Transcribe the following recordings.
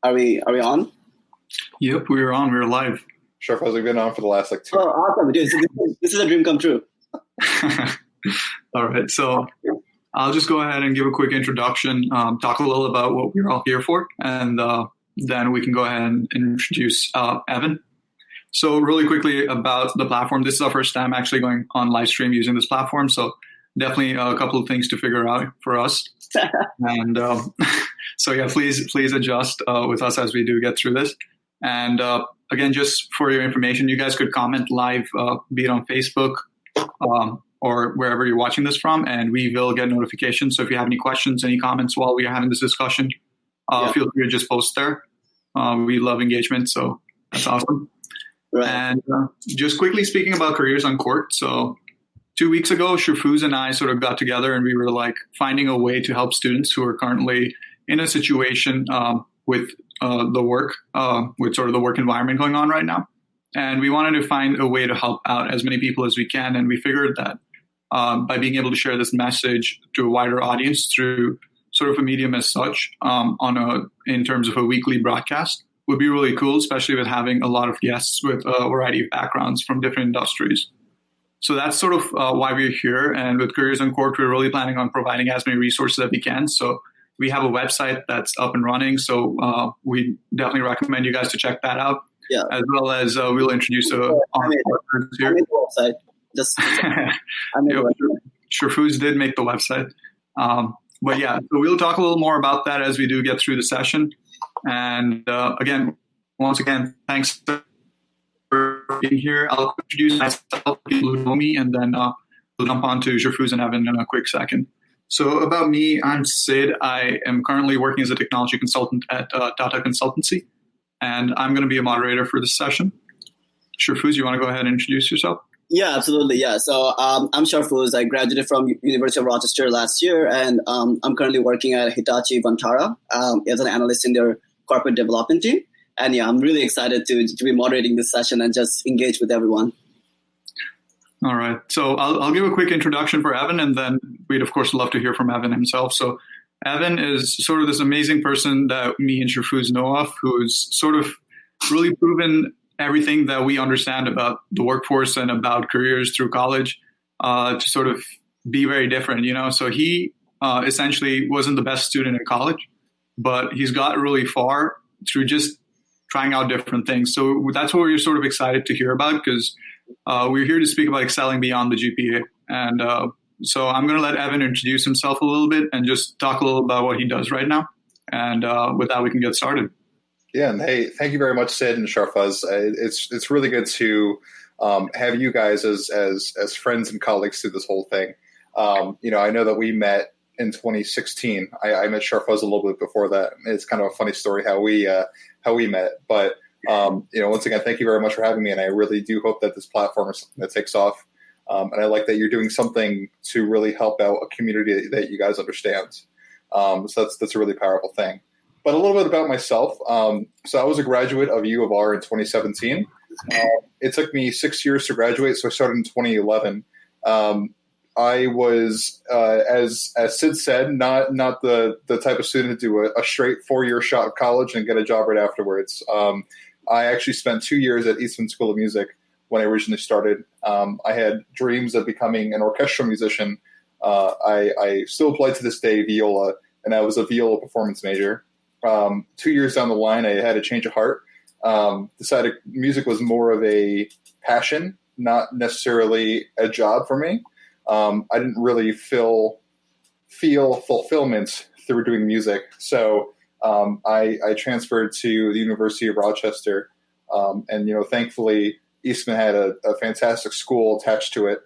Are we on? Yep, we were on. We were live. Sure, we've been on for the last 2 Oh, awesome. Dude, so this is a dream come true. All right. So I'll just go ahead and give a quick introduction, talk a little about what we're all here for, and then we can go ahead and introduce Evan. So really quickly about the platform. This is our first time actually going on live stream using this platform. So definitely a couple of things to figure out for us. And so yeah, please adjust with us as we do get through this. And again, just for your information, you guys could comment live, be it on Facebook or wherever you're watching this from, and we will get notifications. So if you have any questions, any comments while we are having this discussion, feel free to just post there. We love engagement, so that's awesome. Right. And just quickly speaking about Careers Uncorked. So 2 weeks ago, Shafuz and I sort of got together and we were like finding a way to help students who are currently in a situation with the work environment going on right now. And we wanted to find a way to help out as many people as we can. And we figured that by being able to share this message to a wider audience through sort of a medium as such in terms of a weekly broadcast would be really cool, especially with having a lot of guests with a variety of backgrounds from different industries. So that's sort of why we're here. And with Careers Uncorked, we're really planning on providing as many resources as we can. So we have a website that's up and running. So we definitely recommend you guys to check that out. Yeah. As well as we'll introduce partners here. I made the website. Shafuz did make the website. But yeah, so we'll talk a little more about that as we do get through the session. And once again, thanks for being here. I'll introduce myself, people who know me, and then we'll jump on to Shafuz and Evan in a quick second. So about me, I'm Sid. I am currently working as a technology consultant at Tata Consultancy, and I'm going to be a moderator for this session. Shafuz, you want to go ahead and introduce yourself? Yeah, absolutely. Yeah. So I'm Shafuz. I graduated from University of Rochester last year, and I'm currently working at Hitachi Vantara as an analyst in their corporate development team. And yeah, I'm really excited to be moderating this session and just engage with everyone. All right. So I'll give a quick introduction for Evan, and then we'd, of course, love to hear from Evan himself. So Evan is sort of this amazing person that me and Shafuz know of, who's sort of really proven everything that we understand about the workforce and about careers through college to sort of be very different, So he essentially wasn't the best student at college, but he's got really far through just trying out different things. So that's what we're sort of excited to hear about, because we're here to speak about excelling beyond the GPA. And so I'm going to let Evan introduce himself a little bit and just talk a little about what he does right now. And with that, we can get started. Yeah, and hey, thank you very much, Sid and Sharfaz. It's really good to have you guys as friends and colleagues through this whole thing. I know that we met in 2016. I met Sharfaz a little bit before that. It's kind of a funny story how we met. But once again, thank you very much for having me, and I really do hope that this platform is something that takes off. And I like that you're doing something to really help out a community that you guys understand. So that's a really powerful thing. But a little bit about myself. So I was a graduate of U of R in 2017. It took me 6 years to graduate, so I started in 2011. I was, as Sid said, not the type of student to do a straight 4-year shot of college and get a job right afterwards. I actually spent 2 years at Eastman School of Music when I originally started. I had dreams of becoming an orchestral musician. I still play to this day viola, and I was a viola performance major. 2 years down the line, I had a change of heart. Decided music was more of a passion, not necessarily a job for me. I didn't really feel fulfillment through doing music. So I transferred to the University of Rochester. And thankfully, Eastman had a fantastic school attached to it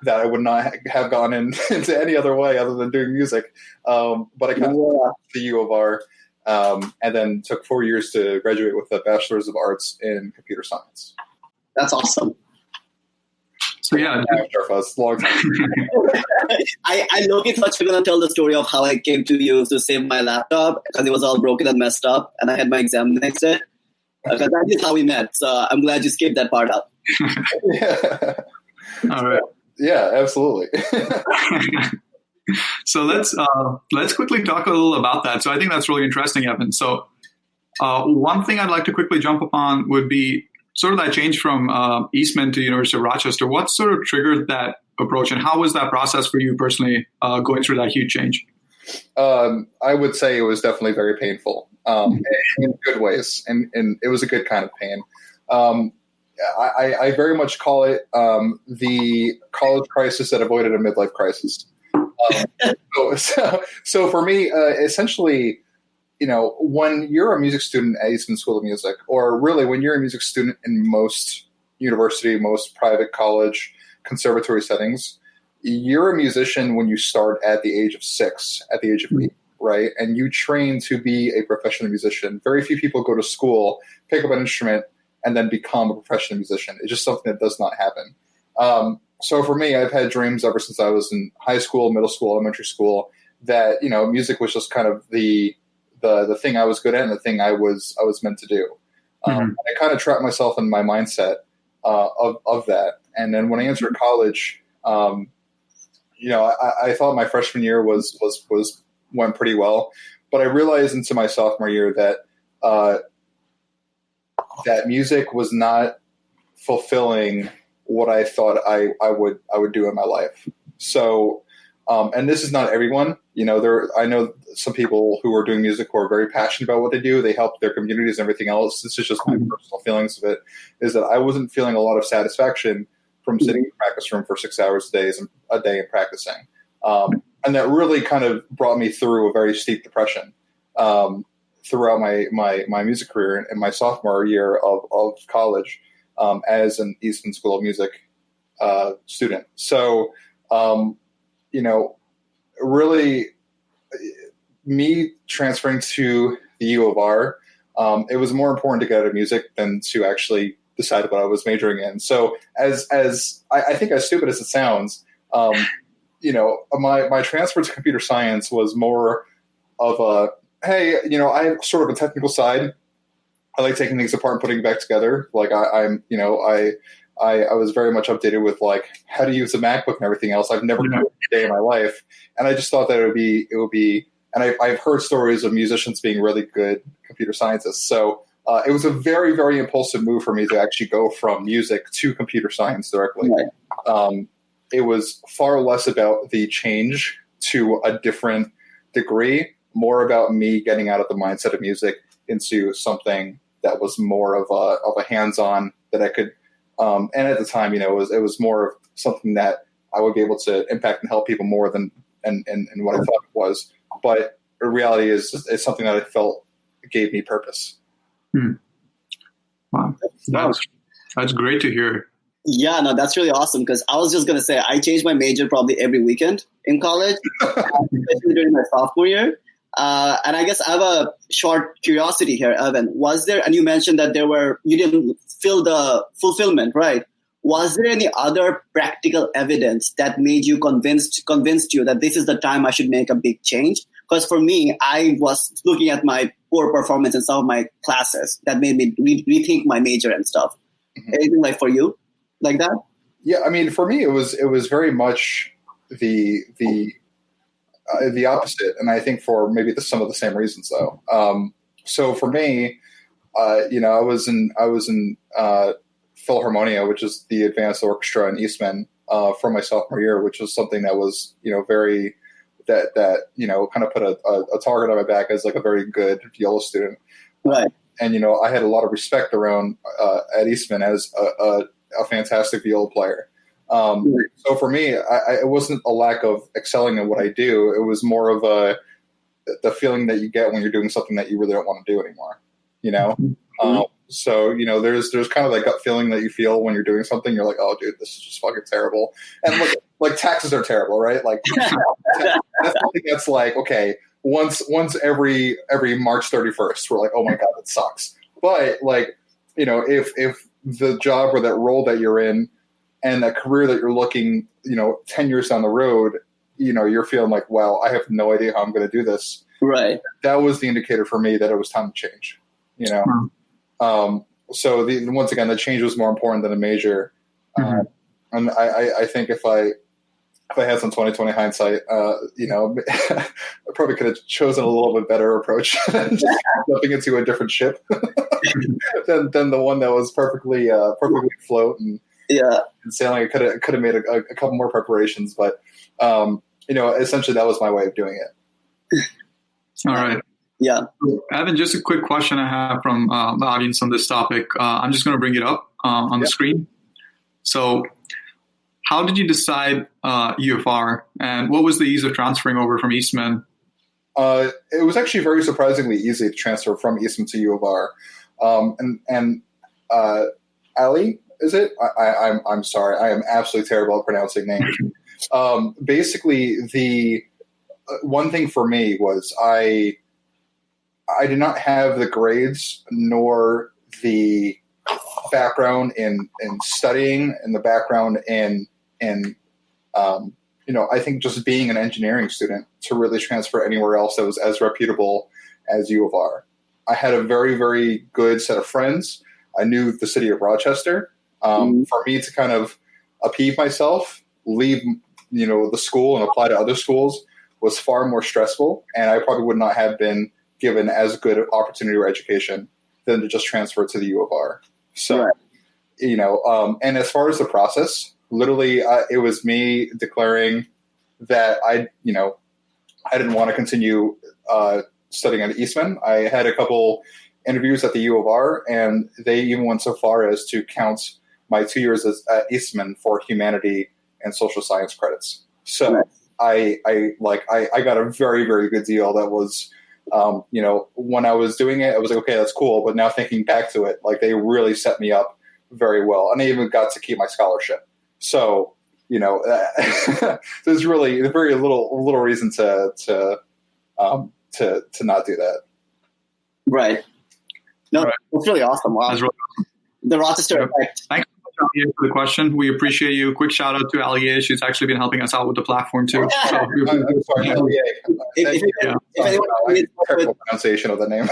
that I would not have gone into any other way other than doing music. But I came to the U of R. And then took 4 years to graduate with a Bachelor's of Arts in Computer Science. That's awesome. So yeah, long time. I low-key thought you were going to tell the story of how I came to you to save my laptop because it was all broken and messed up, and I had my exam the next day. Because that is how we met. So I'm glad you skipped that part out. Yeah. All right. Yeah, absolutely. So let's quickly talk a little about that. So I think that's really interesting, Evan. So One thing I'd like to quickly jump upon would be sort of that change from Eastman to University of Rochester. What sort of triggered that approach, and how was that process for you personally, going through that huge change? I would say it was definitely very painful, in good ways, and it was a good kind of pain. I very much call it the college crisis that avoided a midlife crisis. So for me, essentially, when you're a music student at Eastman School of Music, or really when you're a music student in most university, most private college, conservatory settings, you're a musician when you start at the age of 6, at the age of 8, right? And you train to be a professional musician. Very few people go to school, pick up an instrument, and then become a professional musician. It's just something that does not happen. So for me, I've had dreams ever since I was in high school, middle school, elementary school, that, music was just kind of the thing I was good at and the thing I was meant to do. I kind of trapped myself in my mindset of that. And then when I entered college, I thought my freshman year went pretty well, but I realized into my sophomore year that that music was not fulfilling what I thought I would do in my life. So, and this is not everyone. I know some people who are doing music who are very passionate about what they do. They help their communities and everything else. This is just my personal feelings of it, is that I wasn't feeling a lot of satisfaction from sitting in the practice room for 6 hours a day and practicing. And that really kind of brought me through a very steep depression throughout my music career in my sophomore year of college as an Eastman School of Music student. So, really me transferring to the U of R, it was more important to get out of music than to actually decide what I was majoring in. So as I think as stupid as it sounds, my transfer to computer science was more of a, hey, I have sort of a technical side. I like taking things apart and putting it back together. Like I was very much updated with like how to use a MacBook and everything else. I've never done it a day in my life. And I just thought that it would be, and I've heard stories of musicians being really good computer scientists. So it was a very, very impulsive move for me to actually go from music to computer science directly. Right. It was far less about the change to a different degree, more about me getting out of the mindset of music into something that was more of a hands-on that I could, and at the time, it was more of something that I would be able to impact and help people more than and what I thought it was. But the reality is, it's something that I felt gave me purpose. Wow, that's great to hear. Yeah, no, that's really awesome, because I was just going to say I changed my major probably every weekend in college, especially during my sophomore year. And I guess I have a short curiosity here, Evan. Was there, and you mentioned that you didn't feel the fulfillment, right? Was there any other practical evidence that made you convinced you that this is the time I should make a big change? Because for me, I was looking at my poor performance in some of my classes that made me rethink my major and stuff. Mm-hmm. Anything like for you, like that? Yeah, I mean, for me, it was very much the opposite, and I think for maybe some of the same reasons though. So for me, I was in Philharmonia, which is the advanced orchestra in Eastman, from my sophomore year, which was something that was very that kind of put a target on my back as like a very good viola student, right? And I had a lot of respect around at Eastman as a fantastic viola player. So for me, it wasn't a lack of excelling at what I do. It was more of the feeling that you get when you're doing something that you really don't want to do anymore, Mm-hmm. So, there's kind of that gut feeling that you feel when you're doing something. You're like, oh, dude, this is just fucking terrible. And look, like taxes are terrible, right? Like that's something that's like, okay, once every March 31st, we're like, oh my God, it sucks. But like, if the job or that role that you're in and a career that you're looking, 10 years down the road, you're feeling like, wow, I have no idea how I'm going to do this. Right. That was the indicator for me that it was time to change, So once again, the change was more important than a major. Mm-hmm. And I think if I if I had some 2020 hindsight, I probably could have chosen a little bit better approach than just jumping into a different ship than the one that was perfectly afloat and sailing. I could have made a couple more preparations, but essentially that was my way of doing it. All right. Yeah. Evan, just a quick question I have from the audience on this topic. I'm just going to bring it up on the screen. So how did you decide UFR, and what was the ease of transferring over from Eastman? It was actually very surprisingly easy to transfer from Eastman to U of R. And Ali, is it? I'm sorry. I am absolutely terrible at pronouncing names. Basically, the one thing for me was I did not have the grades nor the background in studying and the background in I think just being an engineering student to really transfer anywhere else that was as reputable as U of R. I had a very, very good set of friends. I knew the city of Rochester. For me to kind of upheave myself, leave, the school and apply to other schools was far more stressful. And I probably would not have been given as good an opportunity or education than to just transfer to the U of R. So, and as far as the process, literally, it was me declaring that I didn't want to continue studying at Eastman. I had a couple interviews at the U of R, and they even went so far as to count my 2 years at Eastman for humanity and social science credits. So I got a very, very good deal. That was, when I was doing it, I was like, okay, that's cool. But now thinking back to it, they really set me up very well, and I even got to keep my scholarship. So, there's really very little reason to not do that. Right. No, right. That's really awesome. Wow. That's really awesome. The Rochester effect. Thanks for the question. We appreciate you. Quick shout out to Allie. She's actually been helping us out with the platform too. So, I'm sorry, careful pronunciation of the name.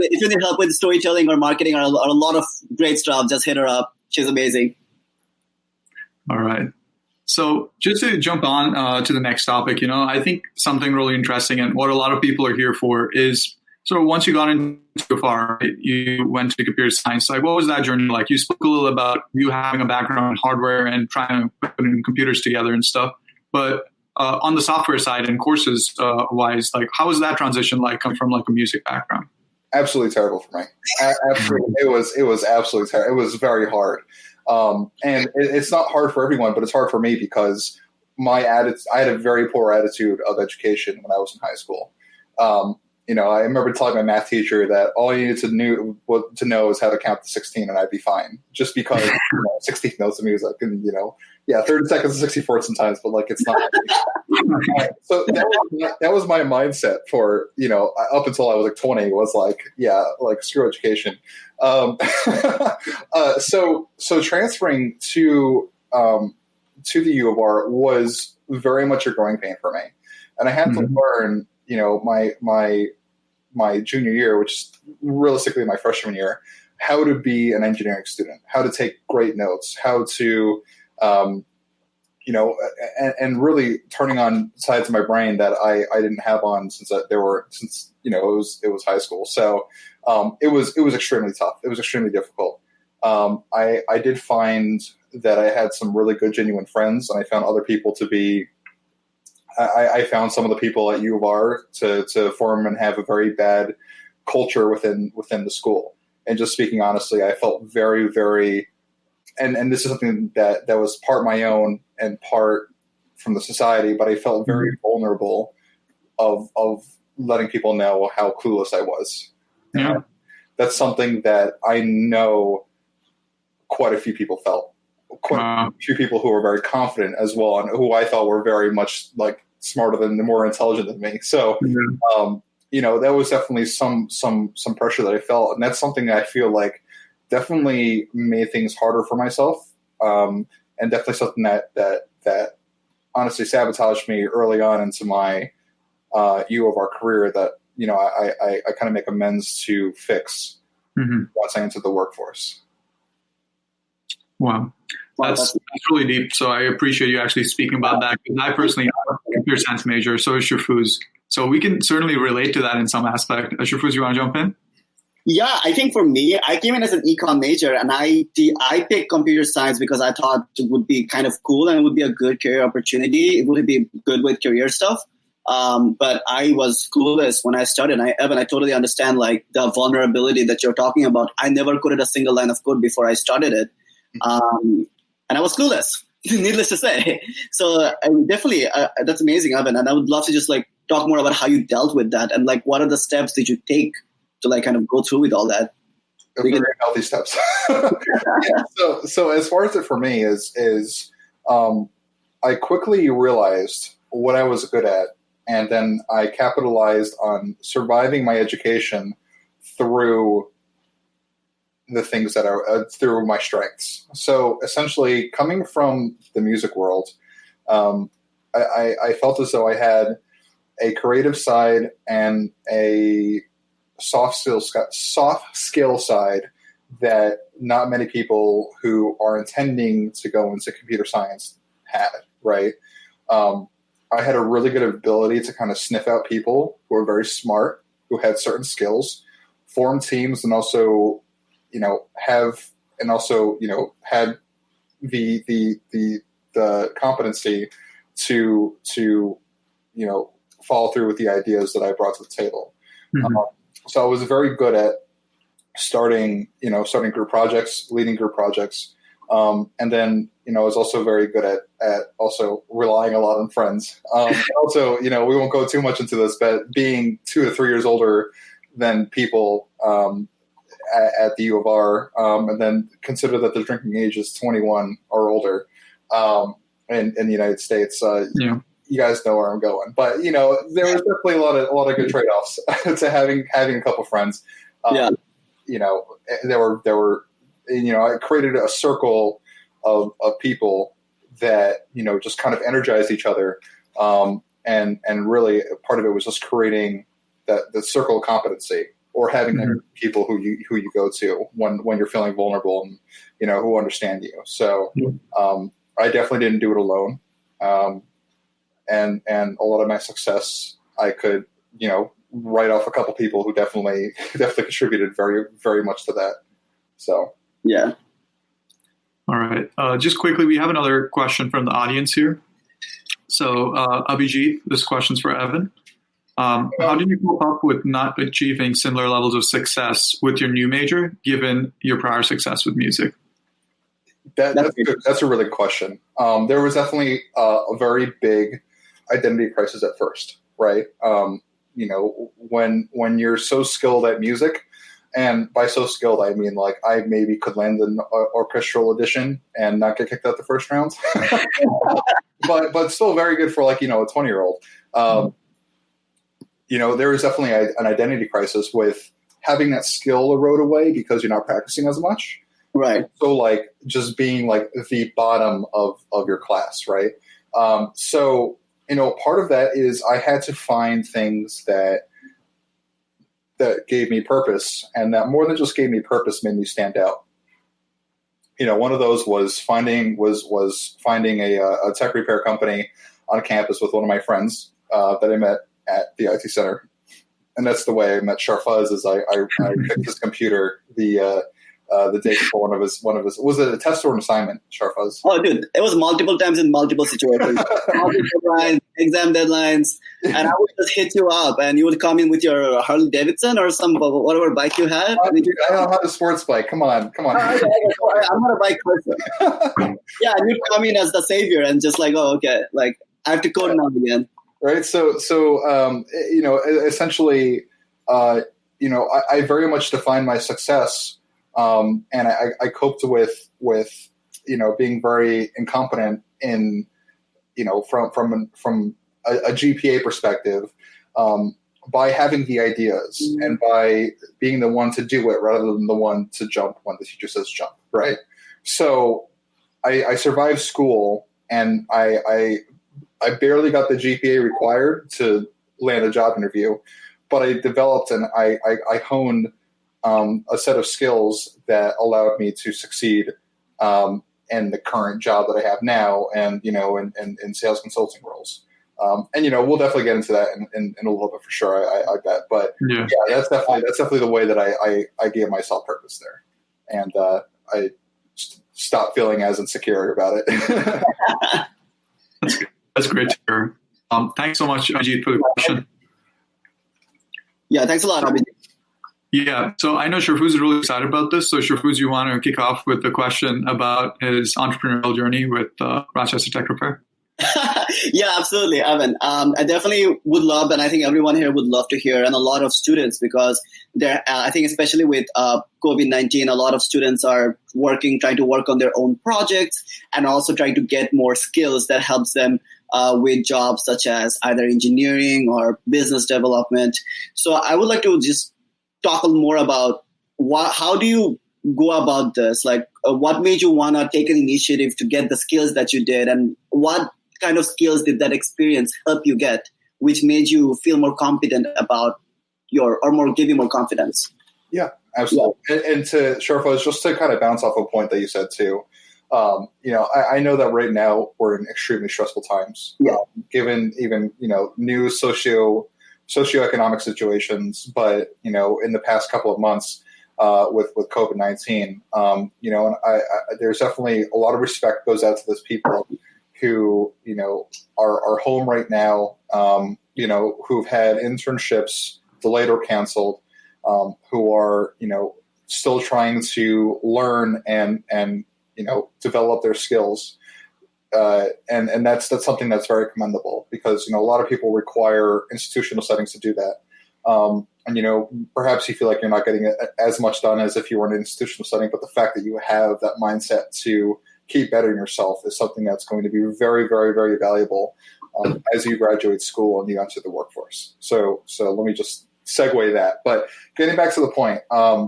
If you need help with storytelling or marketing or a lot of great stuff, just hit her up. She's amazing. All right. So just to jump on to the next topic, I think something really interesting and what a lot of people are here for is sort of once you got into UFR, you went to computer science. What was that journey like? You spoke a little about you having a background in hardware and trying to put computers together and stuff. But on the software side and courses wise, how was that transition like come from a music background? Absolutely terrible for me. Absolutely. It was absolutely terrible. It was very hard. And it's not hard for everyone, but it's hard for me because I had a very poor attitude of education when I was in high school. I remember telling my math teacher that all you needed to know is how to count to 16 and I'd be fine. Just because 16 notes of music and 30 seconds and 64 sometimes, but it's not. So that was my mindset for up until I was 20 was screw education. So transferring to the U of R was very much a growing pain for me, and I had to learn my junior year, which is realistically my freshman year, how to be an engineering student, how to take great notes, how to, and really turning on sides of my brain that I didn't have on since it was high school. So it was extremely tough. It was extremely difficult. I did find that I had some really good, genuine friends, and I found other people to be. I found some of the people at U of R to form and have a very bad culture within the school. And just speaking honestly, I felt very, very, and this is something that was part my own and part from the society, but I felt very vulnerable of letting people know how clueless I was. Yeah. That's something that I know quite a few people felt. Quite a few people who were very confident as well, and who I thought were very much smarter and more intelligent than me. So, that was definitely some pressure that I felt, and that's something that I feel definitely made things harder for myself, and definitely something that honestly sabotaged me early on into my U of R career. That I kind of make amends to fix once I entered the workforce. Wow. That's really deep. So I appreciate you actually speaking about that, because I personally am a computer science major, so is Shafuz. So we can certainly relate to that in some aspect. Shafuz, you want to jump in? Yeah, I think for me, I came in as an econ major, and I picked computer science because I thought it would be kind of cool and it would be a good career opportunity. It would be good with career stuff. But I was clueless when I started. Evan, I totally understand like the vulnerability that you're talking about. I never coded a single line of code before I started it. And I was clueless, needless to say. So definitely, that's amazing, Evan. And I would love to just like talk more about how you dealt with that and like what are the steps did you take to like kind of go through with all that. Very healthy steps. So as far as it for me is I quickly realized what I was good at, and then I capitalized on surviving my education through the things that are through my strengths. So essentially, coming from the music world, I felt as though I had a creative side and a soft skill side that not many people who are intending to go into computer science had, right? I had a really good ability to kind of sniff out people who were very smart, who had certain skills, form teams, and also, had the competency to follow through with the ideas that I brought to the table. Mm-hmm. So I was very good at starting group projects, leading group projects. And then, I was also very good at also relying a lot on friends. Also, we won't go too much into this, but being 2 to 3 years older than people at the U of R, and then consider that the drinking age is 21 or older in the United States. You guys know where I'm going, but there was definitely a lot of good trade-offs to having a couple friends. There were I created a circle of people that just kind of energized each other, and really part of it was just creating the circle of competency, or having mm-hmm. people who you go to when you're feeling vulnerable and who understand you. So I definitely didn't do it alone. And a lot of my success, I could, write off a couple people who definitely contributed very, very much to that. So, yeah. All right. Just quickly, we have another question from the audience here. So, Abhijit, this question's for Evan. How did you cope up with not achieving similar levels of success with your new major, given your prior success with music? That's a really good question. There was definitely a very big identity crisis at first, right? When you're so skilled at music, and by so skilled, I mean like I maybe could land an orchestral audition and not get kicked out the first round, but still very good for like a 20-year-old. There was definitely an identity crisis with having that skill erode away because you're not practicing as much. Right. So like just being like the bottom of your class, right? So, part of that is I had to find things that gave me purpose, and that more than just gave me purpose made me stand out. One of those was finding a tech repair company on campus with one of my friends that I met at the IT center. And that's the way I met Sharfaz, is I picked his computer the day before one of his was it a test or an assignment, Sharfaz? Oh, dude, it was multiple times in multiple situations, multiple deadlines, exam deadlines, and I would just hit you up, and you would come in with your Harley Davidson or some whatever bike you had. Dude, I don't have a sports bike. Come on. I'm not a bike person. Yeah, and you'd come in as the savior and just like, oh, okay, like I have to code now again. Right. So essentially, I very much defined my success. And I coped with being very incompetent in, from a GPA perspective, by having the ideas mm-hmm. and by being the one to do it rather than the one to jump when the teacher says jump. Right. So I survived school, and I barely got the GPA required to land a job interview, but I developed and I honed a set of skills that allowed me to succeed the current job that I have now, and in sales consulting roles. And we'll definitely get into that in a little bit for sure. I bet, but yeah, that's definitely the way that I gave myself purpose there, and I stopped feeling as insecure about it. That's great to hear. Thanks so much, Ajit, for the question. Yeah, thanks a lot, Abhijit. Yeah, so I know Sharfuz is really excited about this. So Sharfuz, you want to kick off with the question about his entrepreneurial journey with Rochester Tech Repair? Yeah, absolutely, Evan. I definitely would love, and I think everyone here would love to hear, and a lot of students, because I think especially with COVID-19, a lot of students are trying to work on their own projects and also trying to get more skills that helps them with jobs such as either engineering or business development. So I would like to just talk a little more about how do you go about this? Like, what made you want to take an initiative to get the skills that you did, and what kind of skills did that experience help you get, which made you feel more confident about give you more confidence? Yeah, absolutely. Yeah. And to Sharfuz, just to kind of bounce off a point that you said too, I know that right now we're in extremely stressful times, given even, new socioeconomic situations, but, in the past couple of months, with COVID-19, and there's definitely a lot of respect goes out to those people who, are home right now, who've had internships delayed or canceled, who are, still trying to learn and develop their skills. And that's something that's very commendable, because, a lot of people require institutional settings to do that. And, perhaps you feel like you're not getting as much done as if you were in an institutional setting, but the fact that you have that mindset to keep bettering yourself is something that's going to be very, very, very valuable as you graduate school and you enter the workforce. So let me just segue that. But getting back to the point, I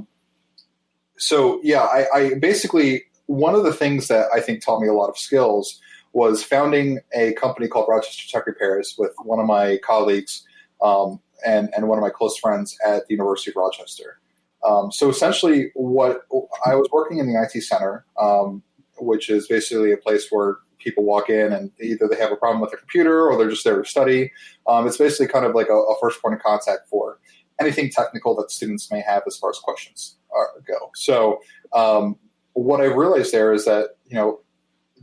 basically, one of the things that I think taught me a lot of skills was founding a company called Rochester Tech Repairs with one of my colleagues and one of my close friends at the University of Rochester. So essentially, what I was working in the IT center, which is basically a place where people walk in and either they have a problem with their computer or they're just there to study. It's basically kind of like a first point of contact for anything technical that students may have as far as questions go. So what I realized there is that,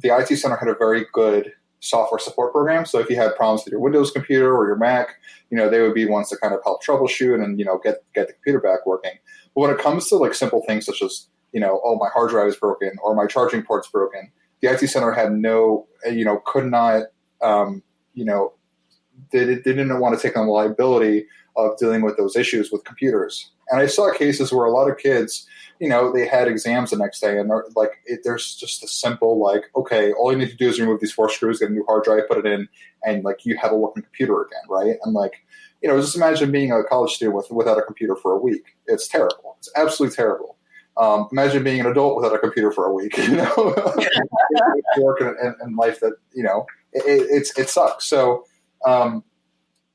the IT center had a very good software support program. So if you had problems with your Windows computer or your Mac, they would be ones to kind of help troubleshoot and, get the computer back working. But when it comes to like simple things such as, my hard drive is broken or my charging port's broken, the IT center had could not, they didn't want to take on the liability of dealing with those issues with computers. And I saw cases where a lot of kids, they had exams the next day, and there's just a simple, okay, all you need to do is remove these 4 screws, get a new hard drive, put it in, and you have a working computer again, right? And just imagine being a college student without a computer for a week. It's terrible. It's absolutely terrible. Imagine being an adult without a computer for a week, work and life that, it sucks. So,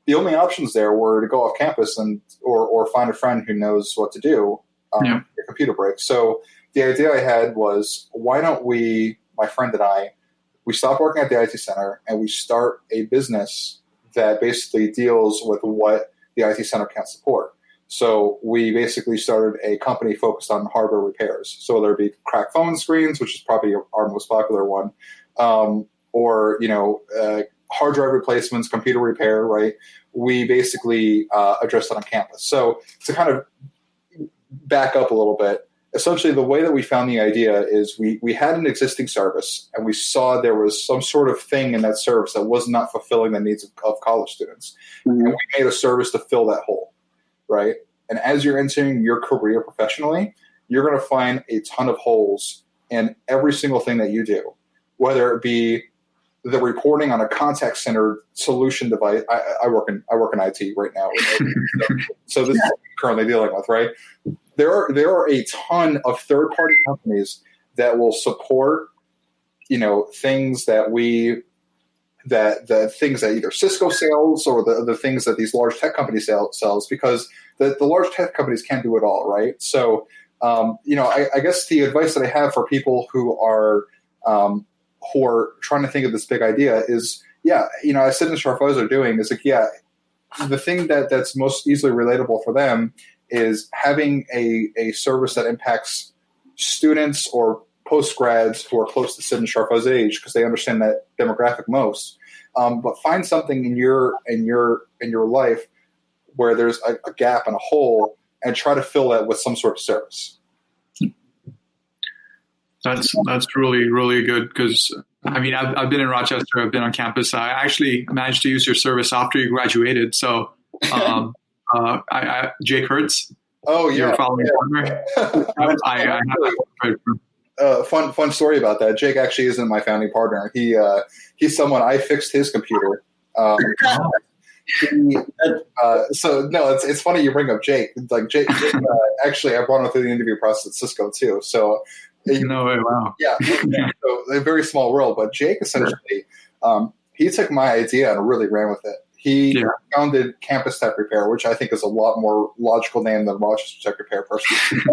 the only options there were to go off campus or find a friend who knows what to do. Your computer breaks. So the idea I had was, why don't we, my friend and I, we stop working at the IT center and we start a business that basically deals with what the IT center can't support. So we basically started a company focused on hardware repairs. So whether it be cracked phone screens, which is probably our most popular one, or hard drive replacements, computer repair, right? We basically address that on campus. So to kind of back up a little bit, essentially the way that we found the idea is we had an existing service and we saw there was some sort of thing in that service that was not fulfilling the needs of college students. Mm-hmm. And we made a service to fill that hole, right? And as you're entering your career professionally, you're going to find a ton of holes in every single thing that you do, whether it be the reporting on a contact center solution device. I work in IT right now. So this is what I'm currently dealing with, right? There are a ton of third-party companies that will support, things that the things that either Cisco sells or the things that these large tech companies sells, because the large tech companies can't do it all, right? So, I guess the advice that I have for people who are who are trying to think of this big idea is, as Sid and Sharfaz are doing, is like, the thing that's most easily relatable for them is having a service that impacts students or post-grads who are close to Sid and Sharfaz's age because they understand that demographic most. But find something in your life where there's a gap and a hole, and try to fill that with some sort of service. That's really, really good because, I mean, I've been in Rochester. I've been on campus. I actually managed to use your service after you graduated. So, Jake Hertz. Oh, yeah. Your following partner. Fun story about that. Jake actually isn't my founding partner. He's someone I fixed his computer. So no, it's funny you bring up Jake. Like Jake actually, I brought him through the interview process at Cisco too. So no way, wow. Yeah. So a very small world, but Jake essentially, he took my idea and really ran with it. He founded Campus Tech Repair, which I think is a lot more logical name than Rochester Tech Repair personally.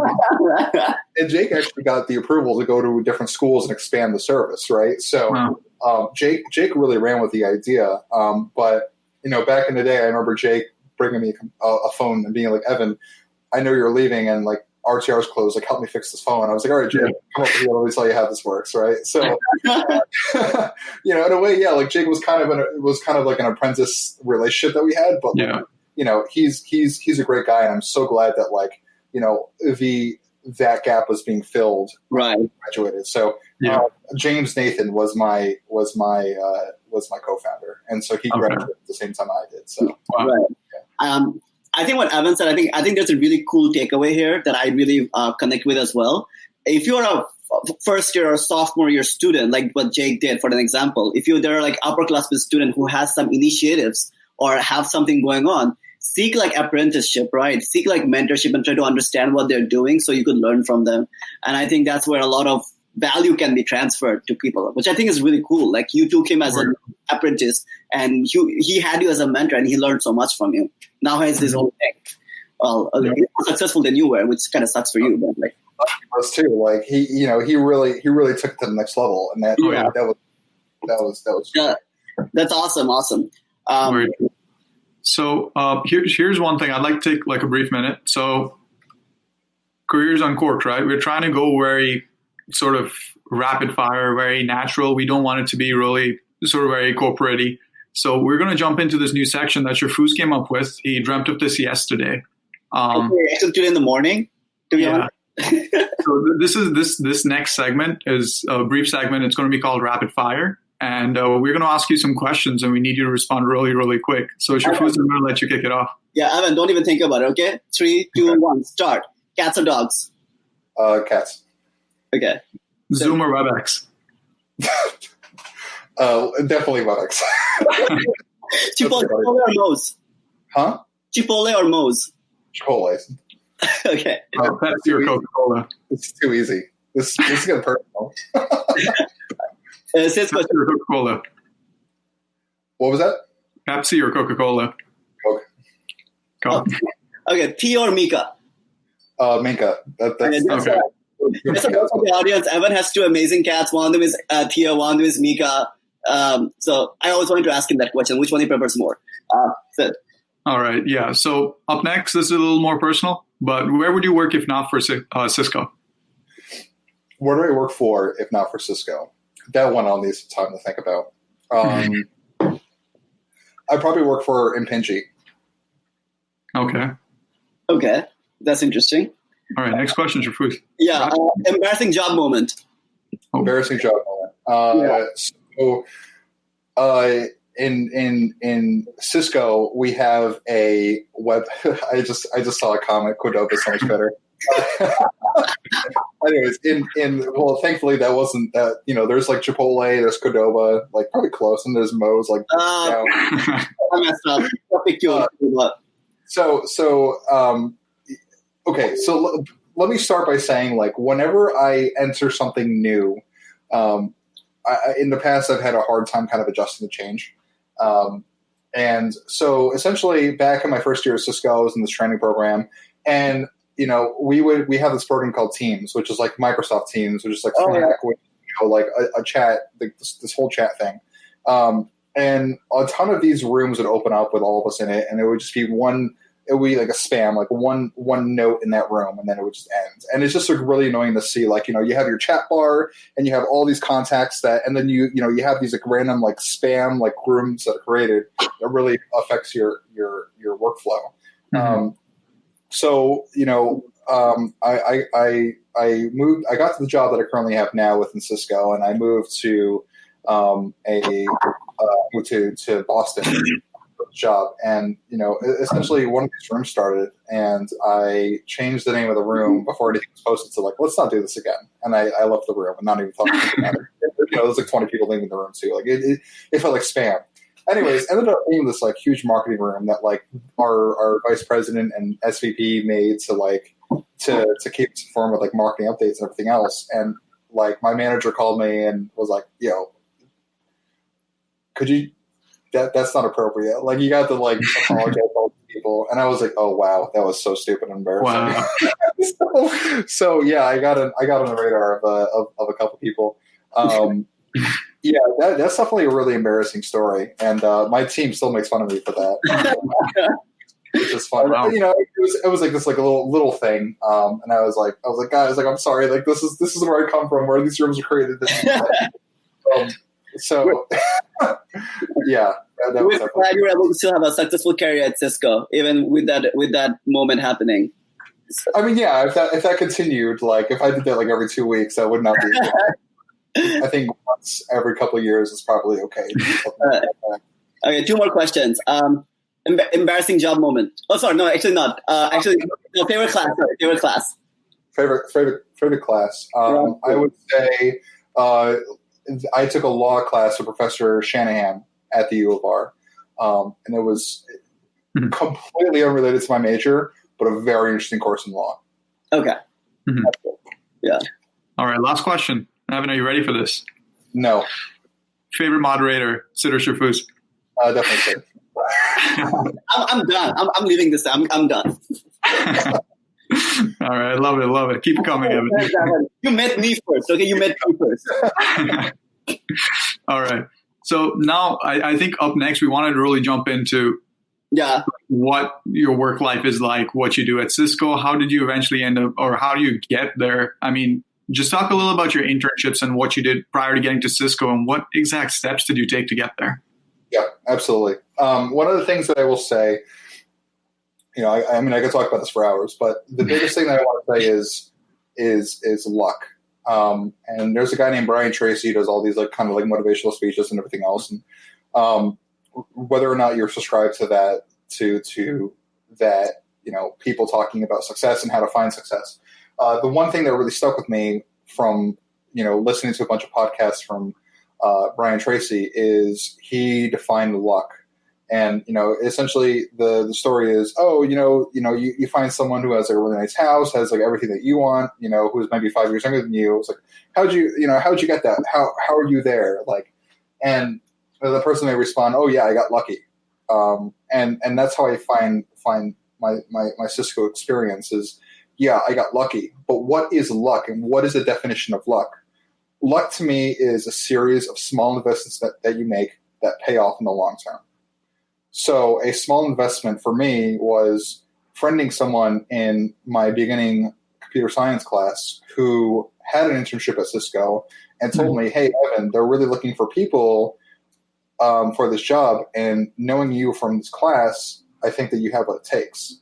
And Jake actually got the approval to go to different schools and expand the service, right? So Jake really ran with the idea. But, back in the day, I remember Jake bringing me a phone and being like, Evan, I know you're leaving and like RTR's closed, like help me fix this phone. I was like, all right, Jake, come up here, let me tell you how this works, right? So, in a way, like Jake was kind of like an apprentice relationship that we had, but he's a great guy, and I'm so glad that like that gap was being filled. Right. When I graduated. So James Nathan was my co-founder, and so he graduated at the same time I did. So I think what Evan said, I think there's a really cool takeaway here that I really connect with as well. If you're a first year or sophomore year student, like what Jake did, for an example, if there are like upperclassmen student who has some initiatives or have something going on, seek like apprenticeship, right? Seek like mentorship and try to understand what they're doing so you could learn from them. And I think that's where a lot of value can be transferred to people, which I think is really cool. Like you took him as an apprentice and he had you as a mentor and he learned so much from you. Now he has his own thing. Well, more successful than you were, which kind of sucks for you, but like us too. Like he really took it to the next level, and that was that's awesome. So here's one thing I'd like to take like a brief minute. So careers Uncorked, right? We're trying to go very sort of rapid fire, very natural. We don't want it to be really sort of very corporate-y. So we're going to jump into this new section that Sharfaz came up with. He dreamt of this yesterday. Actually, today in the morning. So this next segment is a brief segment. It's going to be called Rapid Fire. And we're going to ask you some questions, and we need you to respond really, really quick. So Sharfaz, I'm going to let you kick it off. Yeah, Evan, don't even think about it, okay? 3, 2, 1, start. Cats or dogs? Cats. Okay. Zoom or WebEx? Definitely WebEx. Chipotle or Moe's? Huh? Chipotle or Moe's? Chipotle. Okay. Pepsi or Coca-Cola? It's too easy. This is getting personal. Cisco or Coca-Cola? What was that? Pepsi or Coca-Cola? Coke. Okay, Tia or Mika? Minka. That's okay. Just for the audience, Evan has 2 amazing cats. One of them is Tia, one of them is Mika. So I always wanted to ask him that question. Which one he prefers more? All right. Yeah. So up next, this is a little more personal, but where would you work if not for Cisco? Where do I work for if not for Cisco? That one I'll need some time to think about. I probably work for Impinji. Okay. That's interesting. All right. Next question, Sharfaz. Yeah. Embarrassing job moment. Embarrassing job moment. So, in Cisco, we have a web. I just saw a comment. Qdoba is so much better. Anyways, thankfully that wasn't that. There's like Chipotle, there's Qdoba, like probably close, and there's Moe's. Like, I messed up. I'll pick you up. Okay, so let me start by saying, like, whenever I enter something new, in the past I've had a hard time kind of adjusting to change. And so essentially back in my first year at Cisco, I was in this training program, and we have this program called Teams, which is like Microsoft Teams, which is like Slack, like a chat, like this whole chat thing. And a ton of these rooms would open up with all of us in it, and it would just be it would be like a spam, like one note in that room, and then it would just end. And it's just like really annoying to see, like, you have your chat bar and you have all these contacts and then you have these like random like spam like rooms that are created that really affects your workflow. Mm-hmm. I moved. I got to the job that I currently have now within Cisco, and I moved to to Boston for the job. And essentially one of these rooms started, and I changed the name of the room before anything was posted. So like, let's not do this again. And I left the room and not even talking about it. There's like 20 people leaving the room too. Like it felt like spam. Anyways, ended up being this like huge marketing room that like our vice president and SVP made to keep us informed with like marketing updates and everything else. And like my manager called me and was like, could you, that's not appropriate. Like you got to like apologize to all these people. And I was like, oh wow, that was so stupid and embarrassing. Wow. so yeah, I got on the radar of a couple people. Yeah, that's definitely a really embarrassing story, and my team still makes fun of me for that. Which is fun. Wow. It was like this like a little thing, and I was like, guys, like I'm sorry, like this is where I come from, where these rooms are created. So yeah, that was glad you were able to still have a successful career at Cisco, even with that moment happening. I mean, yeah, if that continued, like if I did that like every 2 weeks, that would not be. I think once every couple of years is probably okay. Okay, 2 more questions. Embarrassing job moment. Oh, sorry, no, actually not. No, favorite class. Sorry, favorite class. Favorite class. I would say I took a law class with Professor Shanahan at the U of R, and it was completely unrelated to my major, but a very interesting course in law. Okay. Mm-hmm. Yeah. All right, last question. Evan, are you ready for this? No. Favorite moderator, Sid or Sharfuz? Definitely Sid. I'm done. I'm leaving this. I'm done. All right, love it. Keep it coming, Evan. You met me first, okay? You met me first. All right. So now I think up next we wanted to really jump into what your work life is like, what you do at Cisco. How did you eventually end up, or how do you get there? I mean, just talk a little about your internships and what you did prior to getting to Cisco, and what exact steps did you take to get there? Yeah, absolutely. One of the things that I will say, I mean, I could talk about this for hours, but the biggest thing that I want to say is luck. And there's a guy named Brian Tracy who does all these like kind of like motivational speeches and everything else. And whether or not you're subscribed to that, to that, people talking about success and how to find success. The one thing that really stuck with me from, listening to a bunch of podcasts from Brian Tracy is he defined luck. And, essentially the story is, you find someone who has like a really nice house, has like everything that you want, who's maybe 5 years younger than you. It's like, how'd you get that? How are you there? Like, and the person may respond, oh yeah, I got lucky. And that's how I find my Cisco experience is, yeah, I got lucky. But what is luck, and what is the definition of luck? Luck to me is a series of small investments that you make that pay off in the long term. So a small investment for me was friending someone in my beginning computer science class who had an internship at Cisco and told me, hey, Evan, they're really looking for people for this job. And knowing you from this class, I think that you have what it takes.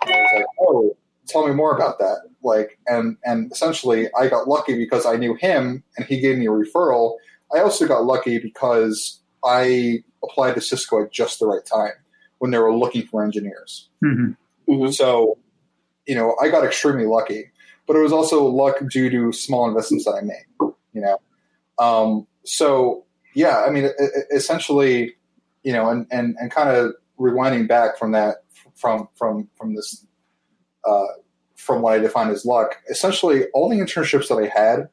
And I was like, oh, tell me more about that. Like, and essentially I got lucky because I knew him and he gave me a referral. I also got lucky because I applied to Cisco at just the right time when they were looking for engineers. Mm-hmm. Mm-hmm. So, I got extremely lucky, but it was also luck due to small investments that I made, so yeah, I mean, essentially, and kind of rewinding back from that, from this, from what I define as luck, essentially all the internships that I had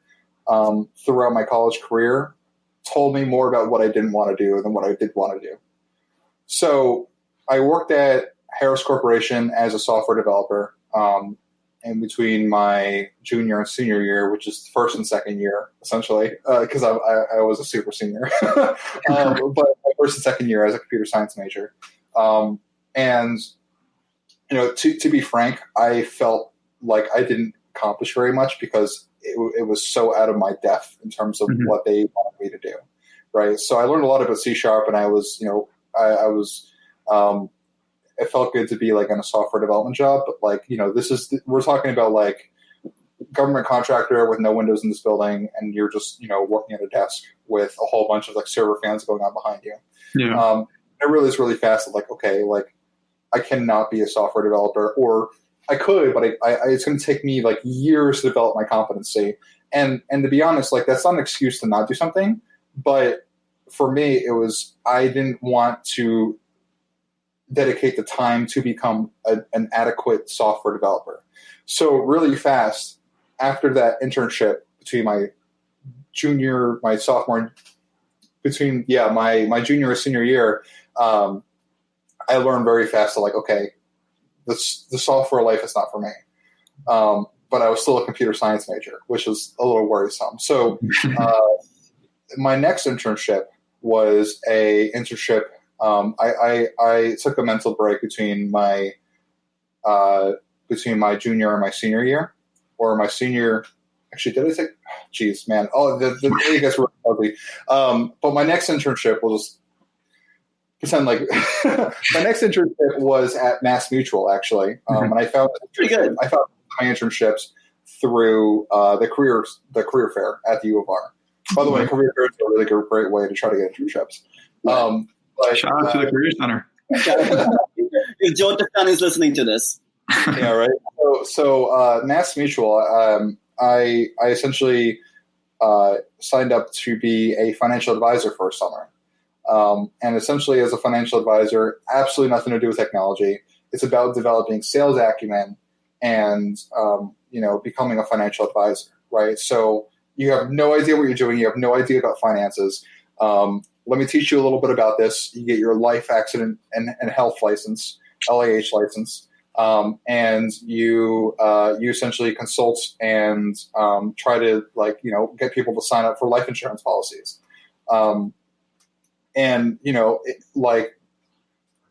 throughout my college career told me more about what I didn't want to do than what I did want to do. So I worked at Harris Corporation as a software developer in between my junior and senior year, which is first and second year, essentially, because I was a super senior. But my first and second year as a computer science major. And, to be frank, I felt like I didn't accomplish very much because it was so out of my depth in terms of what they wanted me to do. Right. So I learned a lot about C# and I was, it felt good to be like in a software development job, but like, we're talking about like government contractor with no windows in this building. And you're just, working at a desk with a whole bunch of like server fans going on behind you. Yeah. I realized really fast that like, okay, like I cannot be a software developer, or I could, but it's going to take me like years to develop my competency. And to be honest, like that's not an excuse to not do something. But for me, it was, I didn't want to dedicate the time to become an adequate software developer. So really fast after that internship between my junior and senior year, I learned very fast that like, okay, the software life is not for me. But I was still a computer science major, which was a little worrisome. So my next internship was a internship. I took a mental break between my junior and my senior year, or my senior. Actually, did I take? Geez, man. Oh, the day gets really ugly. But my next internship was pretend like my next internship was at Mass Mutual, actually, and I found pretty good. I found my internships through the career fair at the U of R. By the way, career fair is a really great way to try to get internships. Shout out to the Career Center. If Joe Tefan is listening to this. Yeah, right. So Mass Mutual, I essentially signed up to be a financial advisor for a summer. And essentially as a financial advisor, absolutely nothing to do with technology. It's about developing sales acumen and, becoming a financial advisor, right? So you have no idea what you're doing. You have no idea about finances. Let me teach you a little bit about this. You get your life accident and health license, LAH license. And you essentially consult and try to get people to sign up for life insurance policies. In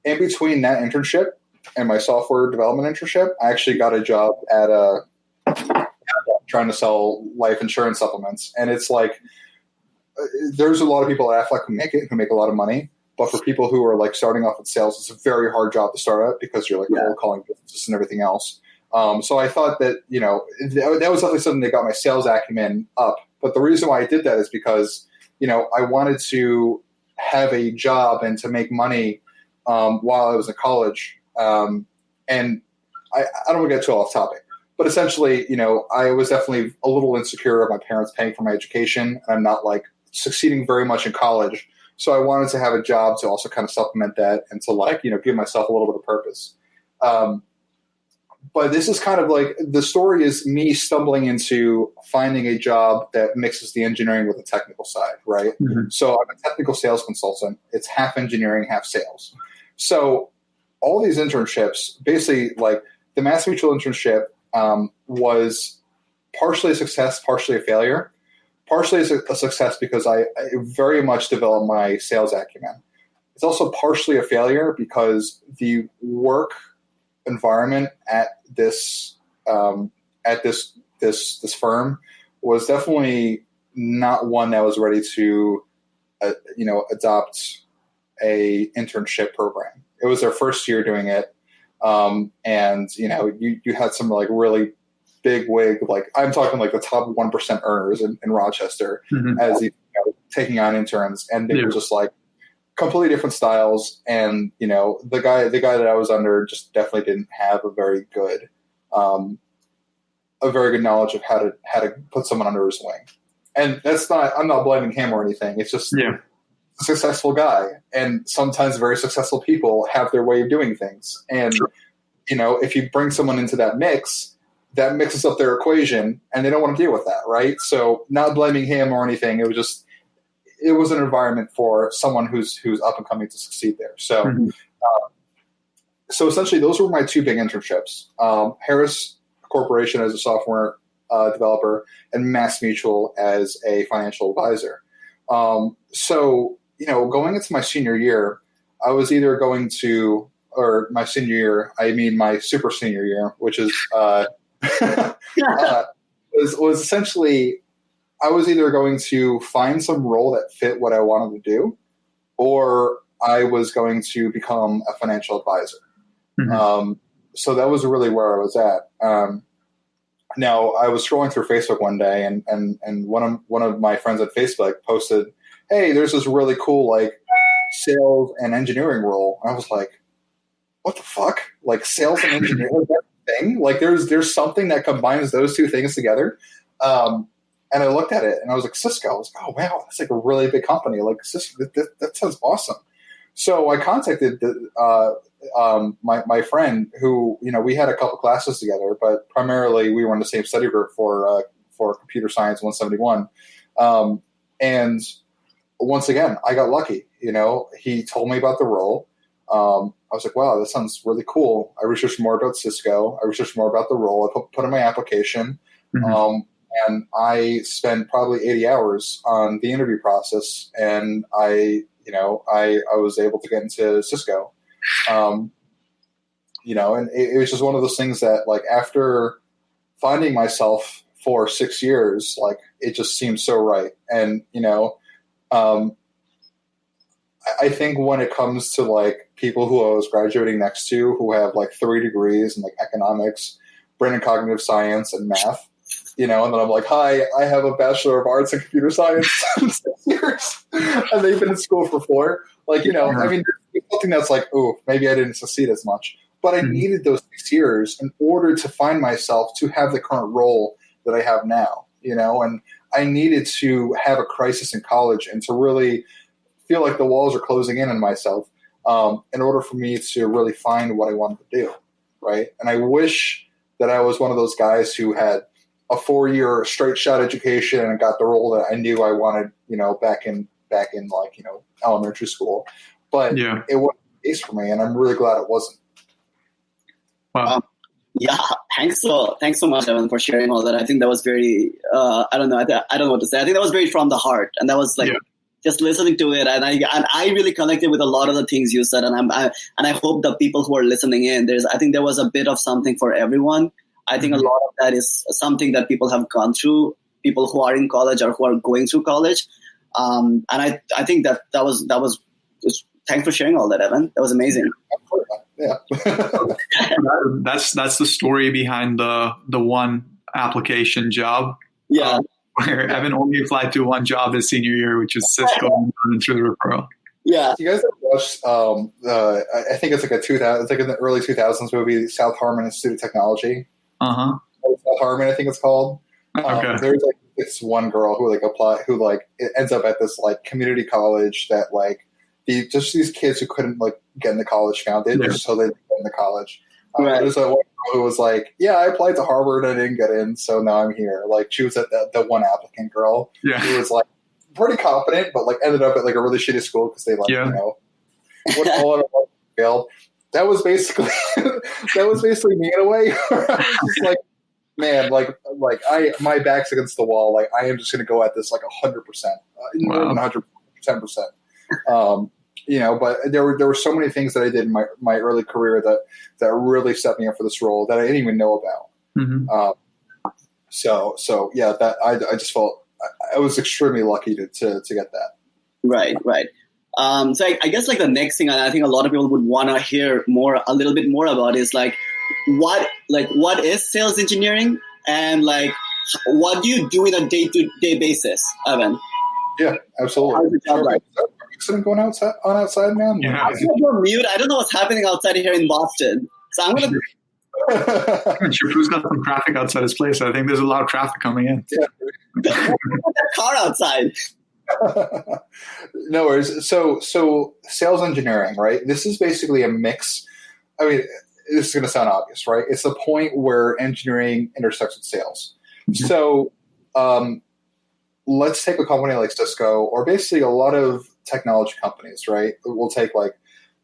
between that internship and my software development internship, I actually got a job at trying to sell life insurance supplements. And it's like, there's a lot of people at Aflac who make a lot of money. But for people who are like starting off with sales, it's a very hard job to start at because you're like cold calling businesses and everything else. So I thought that, that was definitely something that got my sales acumen up. But the reason why I did that is because, I wanted to have a job and to make money while I was in college. And I don't want to get too off topic, but essentially, I was definitely a little insecure of my parents paying for my education. And I'm not like succeeding very much in college. So I wanted to have a job to also kind of supplement that and to give myself a little bit of purpose. But this is kind of like the story is me stumbling into finding a job that mixes the engineering with the technical side, right? Mm-hmm. So I'm a technical sales consultant. It's half engineering, half sales. So all these internships, basically like the Mass Mutual internship was partially a success, partially a failure. Partially a success because I very much developed my sales acumen. It's also partially a failure because the work environment at this firm was definitely not one that was ready to adopt a internship program. It was their first year doing it, and you had some like really big wig, like I'm talking like the top 1% earners in Rochester as taking on interns, and they were just like completely different styles. And the guy that I was under just definitely didn't have a very good knowledge of how to put someone under his wing. And I'm not blaming him or anything. It's just a successful guy, and sometimes very successful people have their way of doing things. And if you bring someone into that mixes up their equation, and they don't want to deal with that, right? So not blaming him or anything. It was an environment for someone who's up and coming to succeed there. So, so essentially those were my two big internships. Harris Corporation as a software developer, and MassMutual as a financial advisor. So, going into my senior year, I was either going to, or my senior year, I mean my super senior year, which is was essentially, I was either going to find some role that fit what I wanted to do, or I was going to become a financial advisor. Mm-hmm. So that was really where I was at. Now, I was scrolling through Facebook one day, and one of my friends at Facebook posted, "Hey, there's this really cool like sales and engineering role." And I was like, "What the fuck? Like sales and engineering thing? Like there's something that combines those two things together?" And I looked at it, and I was like, Cisco. I was like, "Oh wow, that's like a really big company. Like Cisco, that sounds awesome." So I contacted my friend, who we had a couple classes together, but primarily we were in the same study group for Computer Science 171. And once again, I got lucky. He told me about the role. I was like, "Wow, that sounds really cool." I researched more about Cisco. I researched more about the role. I put in my application. Mm-hmm. And I spent probably 80 hours on the interview process, and I was able to get into Cisco. And it was just one of those things that, like, after finding myself for 6 years, like, it just seemed so right. And, I think when it comes to, like, people who I was graduating next to who have, like, 3 degrees in, like, economics, brain and cognitive science, and math, and then I'm like, "Hi, I have a Bachelor of Arts in Computer Science, 6 years, and they've been in school for 4. Like, I mean, there's something that's like, oh, maybe I didn't succeed as much, but I needed those 6 years in order to find myself to have the current role that I have now, and I needed to have a crisis in college and to really feel like the walls are closing in on myself in order for me to really find what I wanted to do, right? And I wish that I was one of those guys who had a 4-year straight shot education and got the role that I knew I wanted, back in like, elementary school. But it wasn't the case for me, and I'm really glad it wasn't. Wow. Yeah, thanks so much, Evan, for sharing all that. I think that was very, I don't know what to say. I think that was very from the heart, and that was like just listening to it, and I really connected with a lot of the things you said, and I hope the people who are listening in, I think there was a bit of something for everyone. I think a lot of that is something that people have gone through, people who are in college or who are going through college. And I think that was thanks for sharing all that, Evan. That was amazing. Yeah. That's the story behind the one application job. Yeah. where Evan only applied to one job his senior year, which is Cisco, and through the referral. Yeah. You guys ever watched? I think it's like it's like in the early 2000s movie, South Harmon Institute of Technology. South Harmon, I think it's called. Okay. There's like this one girl who it ends up at this like community college that like these kids who couldn't like get into college found it just so they could get into college. There's a one girl who was like, yeah, I applied to Harvard and I didn't get in, so now I'm here. Like she was at the one applicant girl who was like pretty competent, but like ended up at like a really shitty school because they what all of them failed. That was basically me in a way. I was just like, man, like my back's against the wall. Like I am just going to go at this like 100%, more than 110%. But there were so many things that I did in my early career that really set me up for this role that I didn't even know about. So yeah, that I just felt I was extremely lucky to get that. Right. So I guess like the next thing I think a lot of people would want to hear a little bit more about is like what is sales engineering, and like what do you do in a day-to-day basis, Evan? Yeah, absolutely. Accident going outside, man. Yeah. I'm on mute. I don't know what's happening outside here in Boston, so I'm gonna. Sharfu's got some traffic outside his place. I think there's a lot of traffic coming in. Yeah. That car outside. No worries. So sales engineering, right? This is basically a mix. I mean, this is going to sound obvious, right? It's the point where engineering intersects with sales. Mm-hmm. So let's take a company like Cisco, or basically a lot of technology companies, right? We'll take like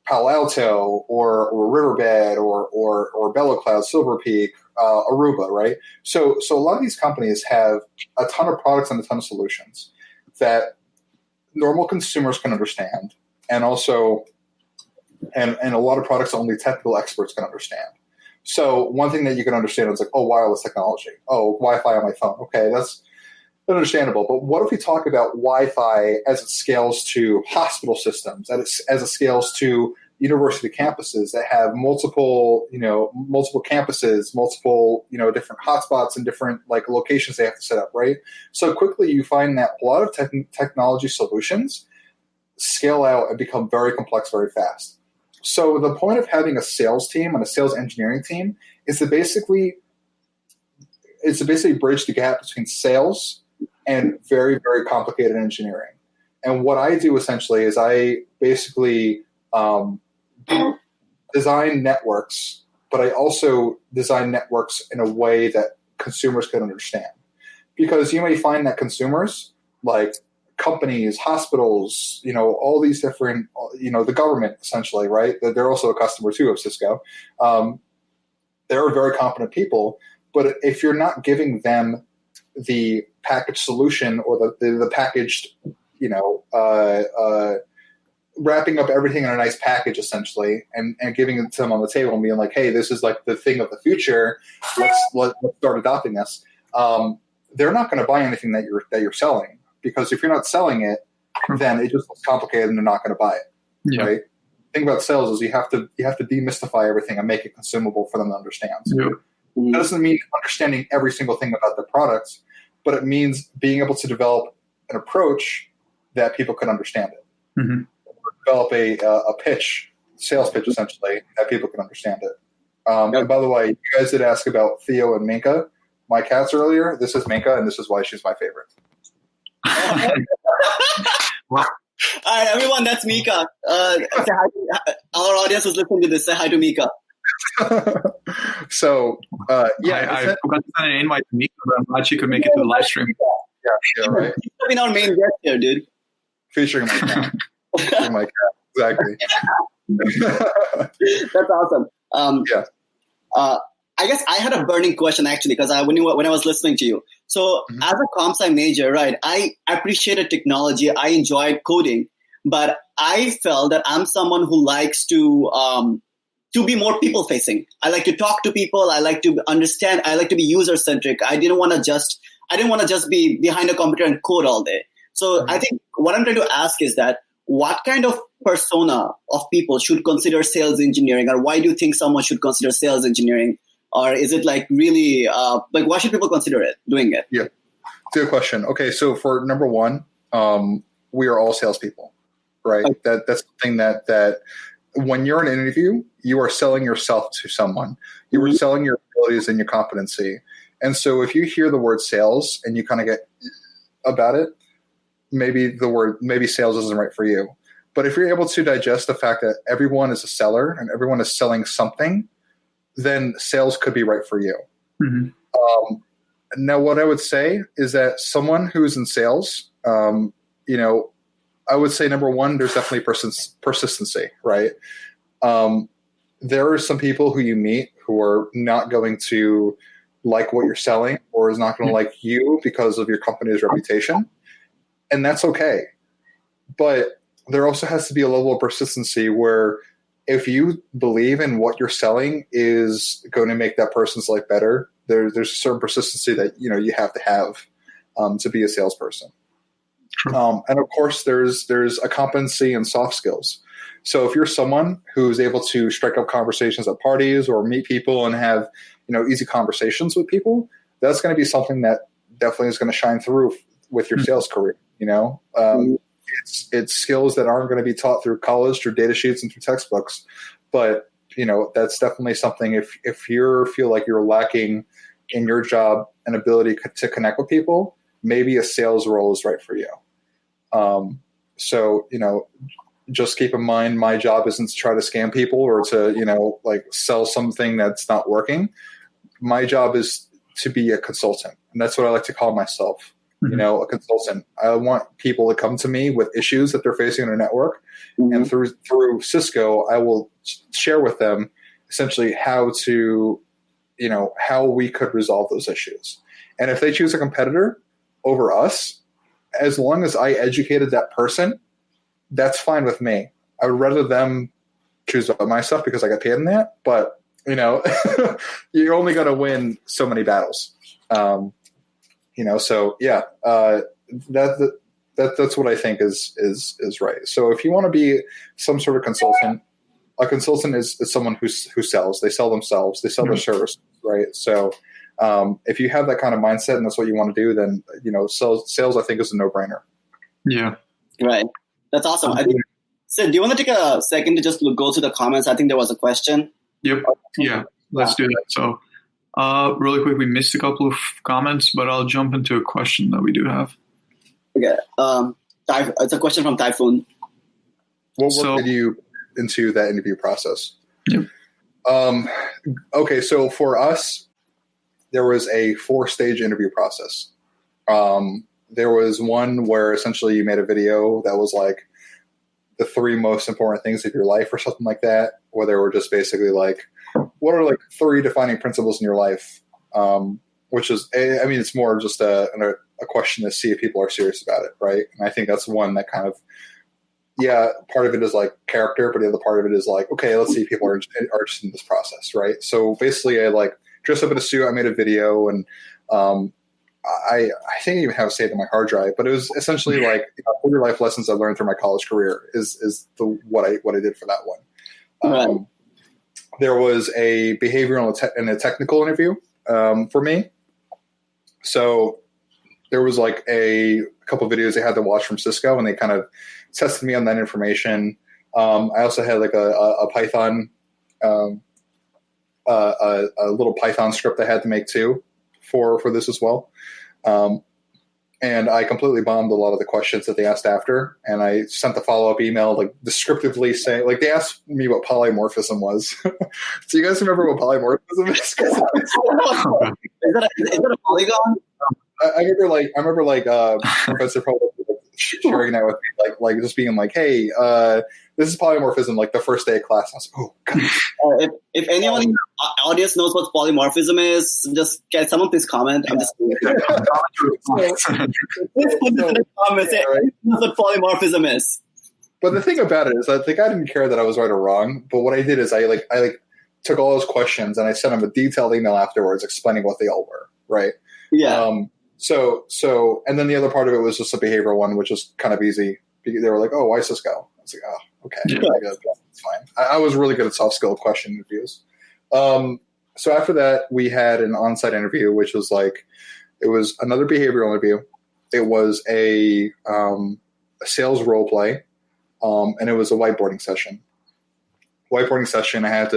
Palo Alto or Riverbed or Bellow Cloud, Silver Peak, Aruba, right? So a lot of these companies have a ton of products and a ton of solutions that normal consumers can understand, and also and a lot of products only technical experts can understand. So one thing that you can understand is like, oh, wireless technology, oh, Wi-Fi on my phone. Okay, that's understandable. But what if we talk about Wi-Fi as it scales to hospital systems, as it scales to university campuses that have multiple campuses, multiple, different hotspots and different like locations they have to set up, right? So quickly you find that a lot of technology solutions scale out and become very complex very fast. So the point of having a sales team and a sales engineering team is to basically bridge the gap between sales and very, very complicated engineering. And what I do essentially is I basically design networks, but I also design networks in a way that consumers can understand. Because you may find that consumers, like companies, hospitals, all these different, the government essentially, right? They're also a customer too of Cisco. They're very competent people, but if you're not giving them the packaged solution or the packaged, wrapping up everything in a nice package essentially and giving it to them on the table and being like, hey, this is like the thing of the future. Let's start adopting this. They're not going to buy anything that you're selling, because if you're not selling it, then it just looks complicated and they're not going to buy it. Yeah. Right? The thing about sales is you have to demystify everything and make it consumable for them to understand. Yeah. That doesn't mean understanding every single thing about the products, but it means being able to develop an approach that people can understand it. Mm-hmm. Develop a sales pitch essentially, that people can understand it. And by the way, you guys did ask about Theo and Minka, my cats earlier. This is Minka, and this is why she's my favorite. Well, all right, everyone, that's Mika. Say hi our audience was listening to this. Say hi to Mika. So, I forgot to send an invite to Mika, but I'm glad she could make it to the live stream. Yeah, right. She's been our main guest here, dude. Featuring my cat. Exactly. That's awesome. I guess I had a burning question actually, because when I was listening to you. So as a comp sci major, right, I appreciated technology. I enjoyed coding, but I felt that I'm someone who likes to be more people facing. I like to talk to people. I like to understand. I like to be user centric. I didn't want to just be behind a computer and code all day. So I think what I'm trying to ask is that what kind of persona of people should consider sales engineering, or why do you think someone should consider sales engineering? Or is it like really, why should people consider doing it? Yeah, good question. Okay, so for number one, we are all salespeople, right? Okay. That's something that when you're in an interview, you are selling yourself to someone. You are selling your abilities and your competency. And so if you hear the word sales and you kind of get about it, maybe sales isn't right for you. But if you're able to digest the fact that everyone is a seller and everyone is selling something, then sales could be right for you. Mm-hmm. Now, what I would say is that someone who's in sales, I would say number one, there's definitely persistency, right? There are some people who you meet who are not going to like what you're selling, or is not going to like you because of your company's reputation. And that's okay. But there also has to be a level of persistency where if you believe in what you're selling is going to make that person's life better, there's a certain persistency that you have to be a salesperson. And of course, there's a competency in soft skills. So if you're someone who's able to strike up conversations at parties or meet people and have easy conversations with people, that's going to be something that definitely is going to shine through with your sales career. It's skills that aren't going to be taught through college, through data sheets, and through textbooks. But that's definitely something. If you feel like you're lacking in your job an ability to connect with people, maybe a sales role is right for you. So just keep in mind, my job isn't to try to scam people or to sell something that's not working. My job is to be a consultant, and that's what I like to call myself. you know, a consultant. I want people to come to me with issues that they're facing in their network. Mm-hmm. And through Cisco, I will share with them essentially how we could resolve those issues. And if they choose a competitor over us, as long as I educated that person, that's fine with me. I would rather them choose my stuff because I got paid in that. But, you know, you're only going to win so many battles. You know, so yeah, that's what I think is right. So if you want to be some sort of consultant, a consultant is someone who sells. They sell themselves. They sell their service, right? So if you have that kind of mindset and that's what you want to do, then, you know, sales I think is a no-brainer. Yeah. Right. That's awesome. I think, Sid, do you want to take a second to just go through the comments? I think there was a question. Yep. Yeah. Let's do that. So really quick, we missed a couple of comments, but I'll jump into a question that we do have. Okay. It's a question from Typhoon. What work did you into that interview process? Yep. Okay. So for us, there was a 4-stage interview process. There was one where essentially you made a video that was like the 3 most important things of your life or something like that, where they were just basically like, what are like 3 defining principles in your life? Which is, I mean, it's more just a question to see if people are serious about it, right? And I think that's one that kind of, yeah, part of it is like character, but the other part of it is like, okay, let's see if people are interested in this process, right? So basically I like dressed up in a suit, I made a video, and I think I even have it saved on my hard drive, but it was essentially like, you know, 4 life lessons I learned through my college career is what I did for that one. Right. There was a behavioral and a technical interview for me. So there was like a couple of videos they had to watch from Cisco, and they kind of tested me on that information. I also had like a Python, a little Python script I had to make too for this as well. And I completely bombed a lot of the questions that they asked after. And I sent the follow-up email, like descriptively saying, like they asked me what polymorphism was. Do you guys remember what polymorphism is? Is that a polygon? I remember Professor Paul sharing that with me, like just being like, hey, this is polymorphism, like the first day of class. I was like, oh, God. If anyone in the audience knows what polymorphism is, just can someone please comment? I'm just please put this in the comments. Say, right? What polymorphism is. But the thing about it is that the guy didn't care that I was right or wrong. But what I did is I took all those questions and I sent him a detailed email afterwards explaining what they all were. Right. Yeah. So, and then the other part of it was just a behavioral one, which was kind of easy. They were like, "Oh, why Cisco?" I was like, "Oh, okay, yeah. It's fine." I was really good at soft skill question interviews. So after that, we had an on-site interview, which was like, it was another behavioral interview. It was a sales role play, and it was a whiteboarding session. I had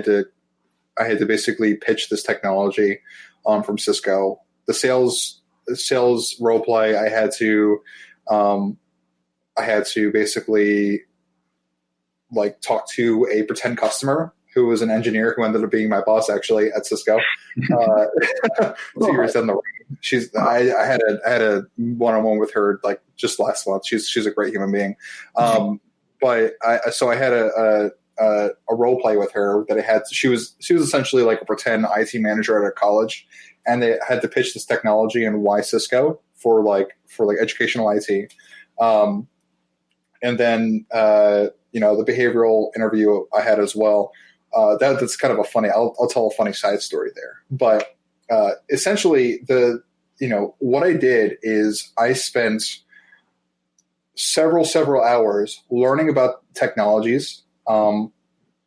to basically pitch this technology from Cisco. The sales role play, I had to basically like talk to a pretend customer who was an engineer who ended up being my boss actually at Cisco. 2 years down the road. I had a one-on-one with her like just last month. She's a great human being. But I had a role play with her that I had. She was essentially like a pretend IT manager at a college, and they had to pitch this technology and why Cisco for educational IT. And then, the behavioral interview I had as well. That's kind of a funny, I'll tell a funny side story there. But essentially what I did is I spent several hours learning about technologies,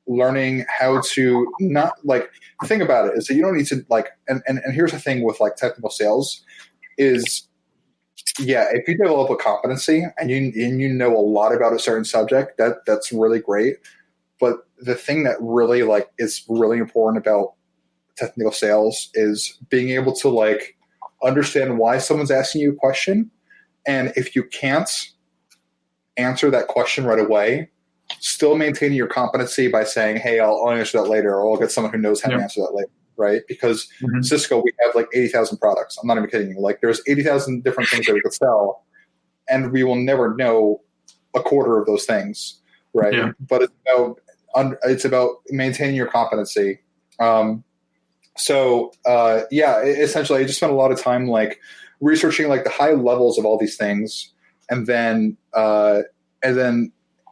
learning how to not like, the thing about it is that you don't need to like, and here's the thing with like technical sales is, yeah, if you develop a competency and you know a lot about a certain subject, that's really great. But the thing that really like is really important about technical sales is being able to like understand why someone's asking you a question, and if you can't answer that question right away, still maintaining your competency by saying, "Hey, I'll answer that later," or I'll get someone who knows how to answer that later. right? Because Cisco, we have like 80,000 products. I'm not even kidding you. Like there's 80,000 different things that we could sell, and we will never know a quarter of those things, right? Yeah. But it's about maintaining your competency. Essentially, I just spent a lot of time like researching like the high levels of all these things, and then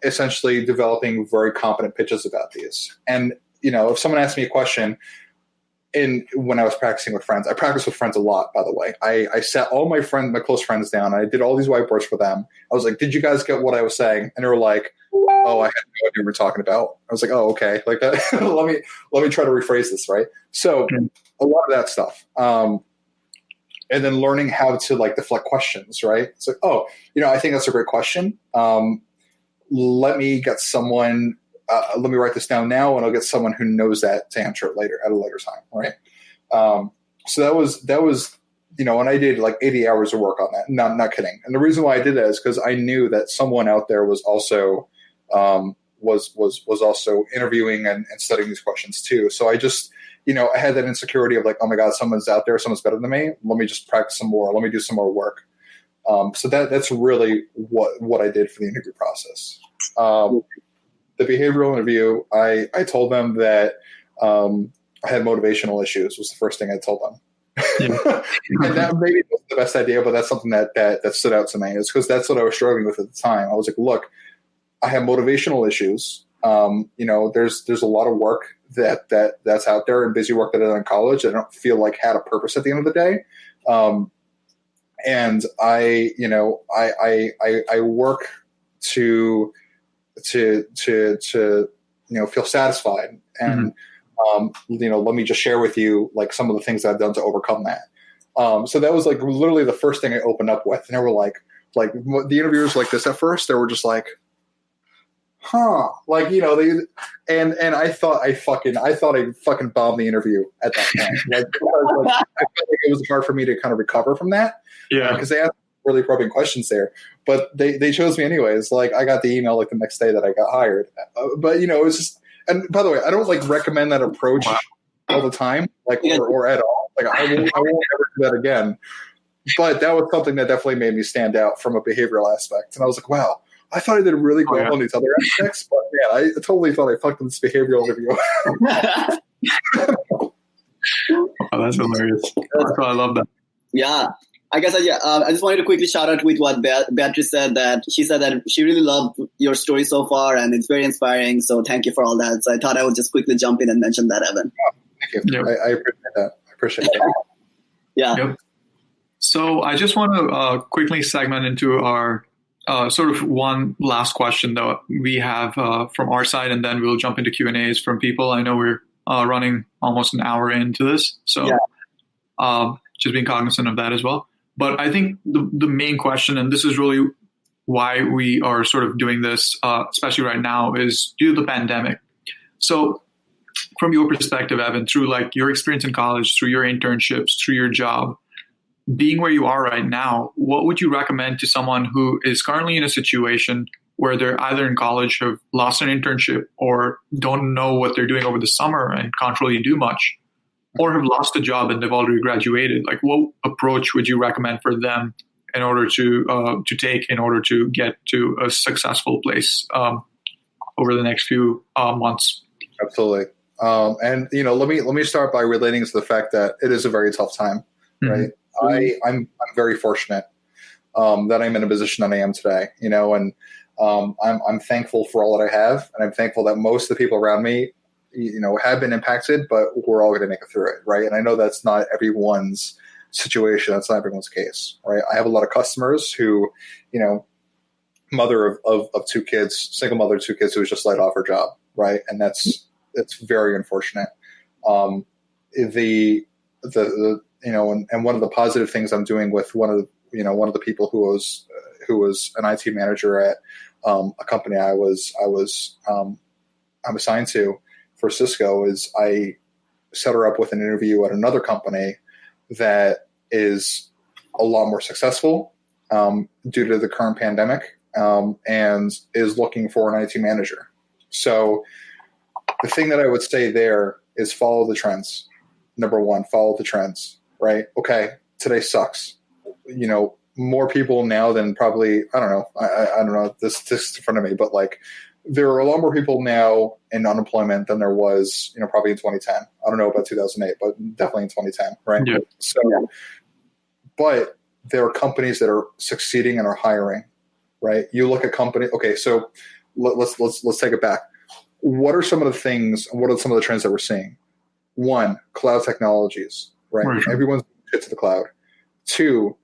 essentially developing very competent pitches about these. And if someone asked me a question when I was practicing with friends, I practice with friends a lot, by the way. I sat all my close friends down, and I did all these whiteboards for them. I was like, did you guys get what I was saying? And they were like, oh, I had no idea what you were talking about. I was like, oh, okay. Like that. let me try to rephrase this, right? So a lot of that stuff. And then learning how to like deflect questions, right? It's like, oh, I think that's a great question. Let me get someone, let me write this down now, and I'll get someone who knows that to answer it later at a later time, right? So that was, and I did like 80 hours of work on that. Not kidding. And the reason why I did that is because I knew that someone out there was also was also interviewing and studying these questions too. So I just, I had that insecurity of like, oh my God, someone's out there, someone's better than me. Let me just practice some more. Let me do some more work. So that's really what I did for the interview process. The behavioral interview, I told them that I had motivational issues was the first thing I told them. Yeah. And that maybe was the best idea, but that's something that stood out to me. It's because that's what I was struggling with at the time. I was like, look, I have motivational issues. There's a lot of work that's out there and busy work that I did in college that I don't feel like had a purpose at the end of the day. And I work to feel satisfied. And, let me just share with you like some of the things that I've done to overcome that. So that was like literally the first thing I opened up with. And they were like the interviewers like this at first, they were just like, huh, like, I thought I fucking bombed the interview at that point. Like, I felt like it was hard for me to kind of recover from that. Yeah. Because they asked really probing questions there, but they chose me anyways. Like I got the email like the next day that I got hired. But it was just, and by the way, I don't like recommend that approach all the time, like, or at all. Like I won't ever do that again. But that was something that definitely made me stand out from a behavioral aspect. And I was like, wow, I thought I did really well on these other aspects, but man, I totally thought I fucked in this behavioral interview. Oh, that's hilarious. I love that. Yeah. I guess, I just wanted to quickly shout out with what Beatrice said, that she said that she really loved your story so far and it's very inspiring. So thank you for all that. So I thought I would just quickly jump in and mention that, Evan. Thank you. Yep. I appreciate that. Yeah. Yep. So I just want to quickly segment into our sort of one last question that we have from our side, and then we'll jump into Q&As from people. I know we're running almost an hour into this, so just being cognizant of that as well. But I think the main question, and this is really why we are sort of doing this, especially right now, is due to the pandemic. So from your perspective, Evan, through like your experience in college, through your internships, through your job, being where you are right now, what would you recommend to someone who is currently in a situation where they're either in college, have lost an internship, or don't know what they're doing over the summer and can't really do much, or have lost a job and they've already graduated? Like, what approach would you recommend for them in order to take in order to get to a successful place over the next few months? Absolutely. And let me start by relating to the fact that it is a very tough time, right? I'm very fortunate that I'm in a position that I am today, and I'm thankful for all that I have, and I'm thankful that most of the people around me, have been impacted, but we're all going to make it through it, right? And I know that's not everyone's situation, that's not everyone's case, right? I have a lot of customers who, mother of two kids, single mother of two kids who was just laid off her job, right? And it's very unfortunate. And one of the positive things I'm doing with one of the people who was an IT manager at a company I'm assigned to for Cisco is I set her up with an interview at another company that is a lot more successful due to the current pandemic and is looking for an IT manager. So the thing that I would say there is follow the trends. number one, follow the trends, right? Okay, today sucks. More people now than probably, I don't know. I don't know this in front of me, but like there are a lot more people now in unemployment than there was, probably in 2010. I don't know about 2008, but definitely in 2010, right? Yeah. So, but there are companies that are succeeding and are hiring, right? You look at company. Okay, so let's take it back. What are some of the things? What are some of the trends that we're seeing? One, cloud technologies, right? Right. Everyone's shit to the cloud. Two,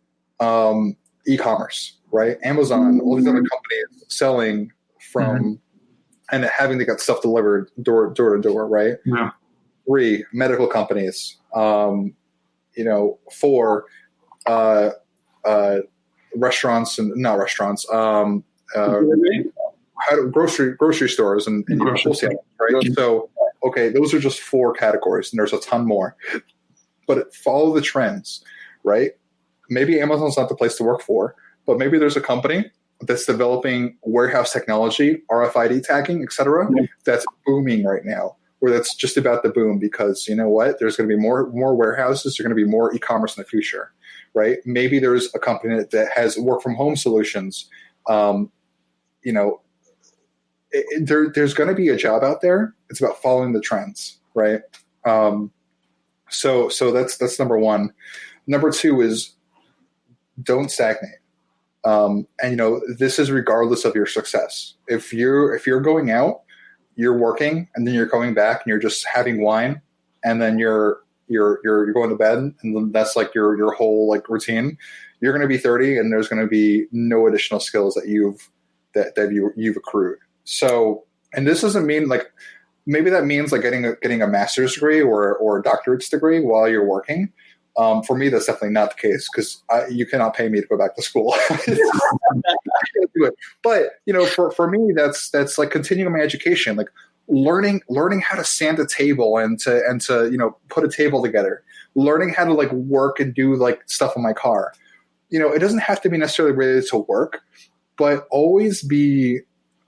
e-commerce, right? Amazon, all these other companies selling from and having to get stuff delivered door to door, right? Yeah. 3, medical companies. 4, restaurants and not restaurants. Grocery stores and wholesale, right? So, okay, those are just 4 categories, and there's a ton more. But follow the trends, right? Maybe Amazon's not the place to work for, but maybe there's a company that's developing warehouse technology, RFID tagging, et cetera, that's booming right now, or that's just about to boom because you know what? There's going to be more warehouses. There's going to be more e-commerce in the future, right? Maybe there's a company that has work from home solutions. There's going to be a job out there. It's about following the trends, right? So that's number one. Number 2 is don't stagnate. This is regardless of your success. If you're going out, you're working, and then you're coming back and you're just having wine, and then you're going to bed, and then that's like your whole like routine. You're going to be 30, and there's going to be no additional skills that you've accrued. So, and this doesn't mean like maybe that means like getting a master's degree or a doctorate's degree while you're working. For me, that's definitely not the case because you cannot pay me to go back to school. But for me, that's like continuing my education, like learning how to sand a table and to put a table together, learning how to like work and do like stuff on my car. It doesn't have to be necessarily related to work, but always be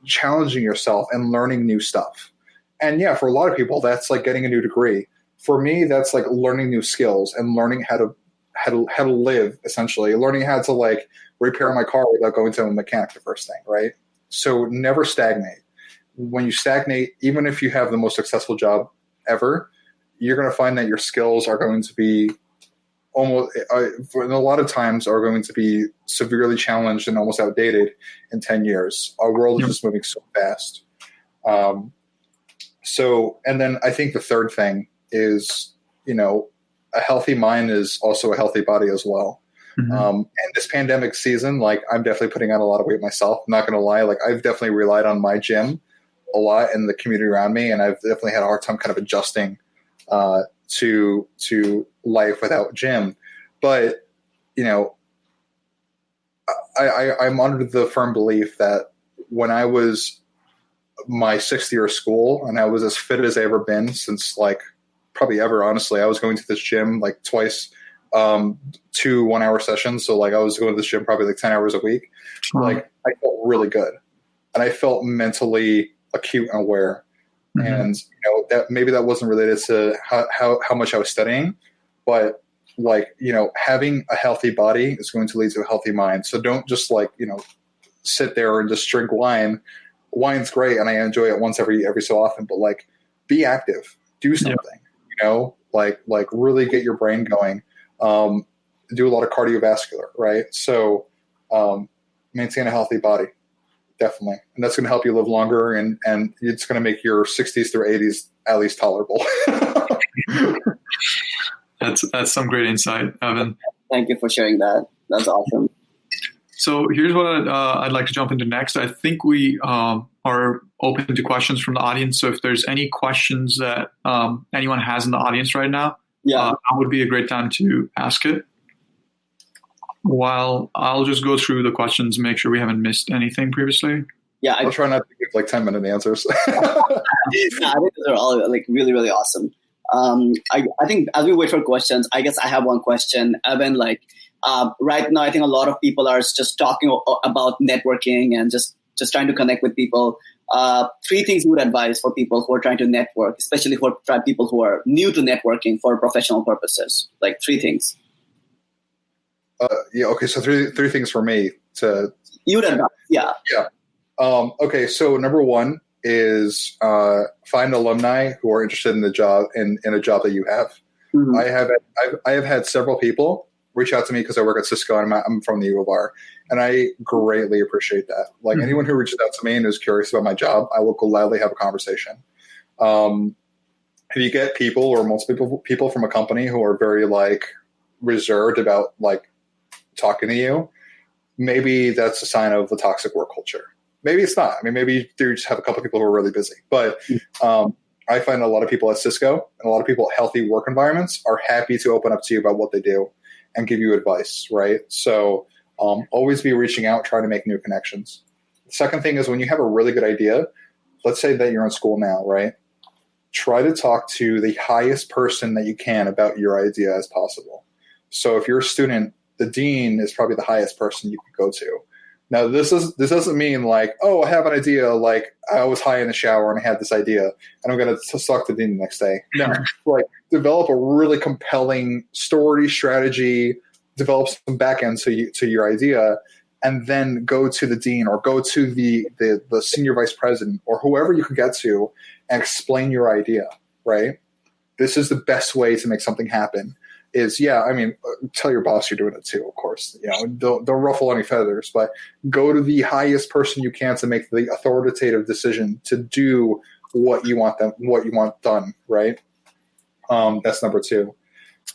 challenging yourself and learning new stuff. And yeah, for a lot of people, that's like getting a new degree. For me, that's like learning new skills and learning how to live, essentially, learning how to like repair my car without going to a mechanic the first thing, right? So never stagnate. When you stagnate, even if you have the most successful job ever, you're going to find that your skills are going to be almost, a lot of times, are going to be severely challenged and almost outdated in 10 years. Our world is just moving so fast. And then I think the third thing is, a healthy mind is also a healthy body as well. And this pandemic season, like I'm definitely putting on a lot of weight myself. I'm not going to lie. Like I've definitely relied on my gym a lot and the community around me. And I've definitely had a hard time kind of adjusting to life without gym. But, I'm under the firm belief that when I was my 6th year of school and I was as fit as I ever been since like probably ever, honestly, I was going to this gym like twice, 2 1-hour sessions. So like I was going to this gym probably like 10 hours a week. Like I felt really good and I felt mentally acute and aware. And, that maybe that wasn't related to how much I was studying, but like, having a healthy body is going to lead to a healthy mind. So don't just like, sit there and just drink wine. Wine's great. And I enjoy it once every so often, but like be active, do something, like really get your brain going, do a lot of cardiovascular, right? So, maintain a healthy body. Definitely. And that's going to help you live longer and it's going to make your 60s through 80s at least tolerable. That's some great insight, Evan. Thank you for sharing that. That's awesome. So here's what I'd like to jump into next. I think we are open to questions from the audience. So if there's any questions that anyone has in the audience right now, that would be a great time to ask it. While I'll just go through the questions, make sure we haven't missed anything previously. Yeah, I'll try not to give like 10-minute answers. I think those are all like really, really awesome. I think as we wait for questions, I guess I have one question. Evan, like right now, I think a lot of people are just talking about networking and just trying to connect with people. three things you would advise for people who are trying to network, especially for people who are new to networking for professional purposes? Like three things. Okay. So three things for me to. You would advise, yeah. Yeah. Okay. So number one is find alumni who are interested in the job in a job that you have. Mm-hmm. I have had several people reach out to me because I work at Cisco and I'm from the U of R, and I greatly appreciate that. Like mm-hmm. anyone who reaches out to me and is curious about my job, I will gladly have a conversation. If you get people or multiple people from a company who are very like reserved about like talking to you, maybe that's a sign of the toxic work culture. Maybe it's not. I mean, maybe you just have a couple of people who are really busy. But I find a lot of people at Cisco and a lot of people at healthy work environments are happy to open up to you about what they do and give you advice, right? So always be reaching out, trying to make new connections. The second thing is when you have a really good idea, let's say that you're in school now, right? Try to talk to the highest person that you can about your idea as possible. So if you're a student, the dean is probably the highest person you could go to. Now, this doesn't mean like, oh, I have an idea, like I was high in the shower and I had this idea and I'm going to talk to the dean the next day. No, like develop a really compelling story, strategy, develop some back end to your idea, and then go to the dean or go to the senior vice president or whoever you can get to and explain your idea, right? This is the best way to make something happen. Tell your boss you're doing it too, of course. Don't ruffle any feathers, but go to the highest person you can to make the authoritative decision to do what you want done, right? That's number two.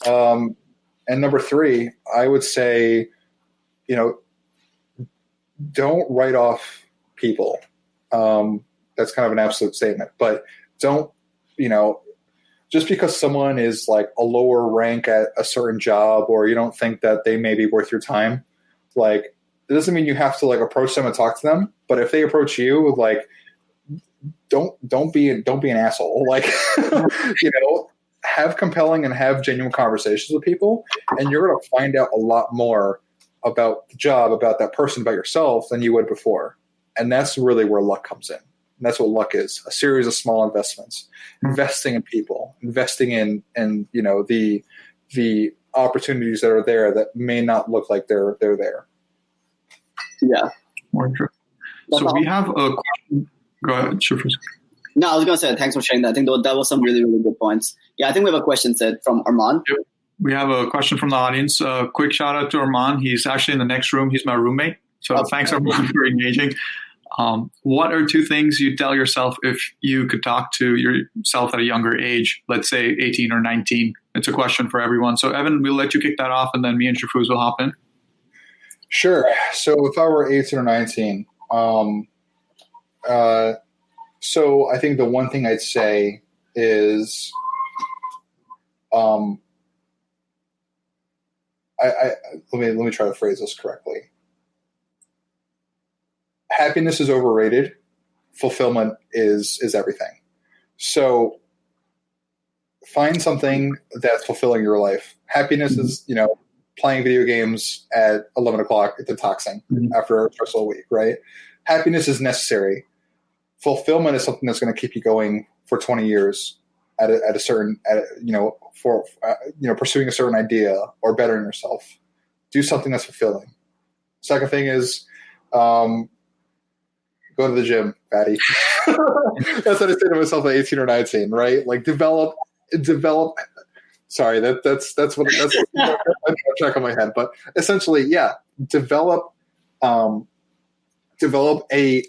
And number three, I would say, don't write off people. That's kind of an absolute statement, but don't, just because someone is like a lower rank at a certain job or you don't think that they may be worth your time, like it doesn't mean you have to like approach them and talk to them. But if they approach you, like don't be an asshole. Like have compelling and have genuine conversations with people, and you're going to find out a lot more about the job, about that person, about yourself than you would before. And that's really where luck comes in. And that's what luck is, a series of small investments, investing in people, investing in the opportunities that are there that may not look like they're there. Yeah. So we have a question. Go ahead, Shufus. No, I was going to say, thanks for sharing that. I think that was some really, really good points. Yeah, I think we have a question set from Arman. Yep. We have a question from the audience. Quick shout out to Arman. He's actually in the next room. He's my roommate. So thanks, Arman, for engaging. What are two things you tell yourself if you could talk to yourself at a younger age, let's say 18 or 19? It's a question for everyone. So, Evan, we'll let you kick that off, and then me and Shafuz will hop in. Sure. So if I were 18 or 19, so I think the one thing I'd say is let me try to phrase this correctly. Happiness is overrated. Fulfillment is everything. So find something that's fulfilling your life. Happiness is, playing video games at 11 o'clock, detoxing after a stressful week, right? Happiness is necessary. Fulfillment is something that's going to keep you going for 20 years pursuing a certain idea or bettering yourself. Do something that's fulfilling. Second thing is, go to the gym, fatty. That's what I say to myself at 18 or 19, right? Like develop. Sorry, that's a check on my head, but essentially, yeah, develop a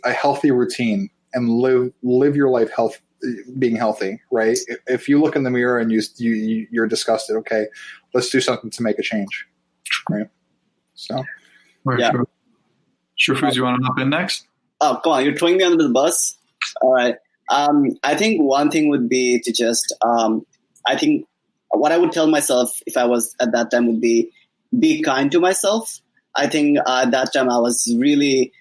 healthy routine and live your life being healthy, right? If you look in the mirror and you're disgusted, okay, let's do something to make a change, right? So, yeah. Sure, Foods, you want to hop in next? Oh, come on, you're throwing me under the bus. All right. I think one thing would be to just, I think what I would tell myself if I was at that time would be kind to myself. I think at that time I was really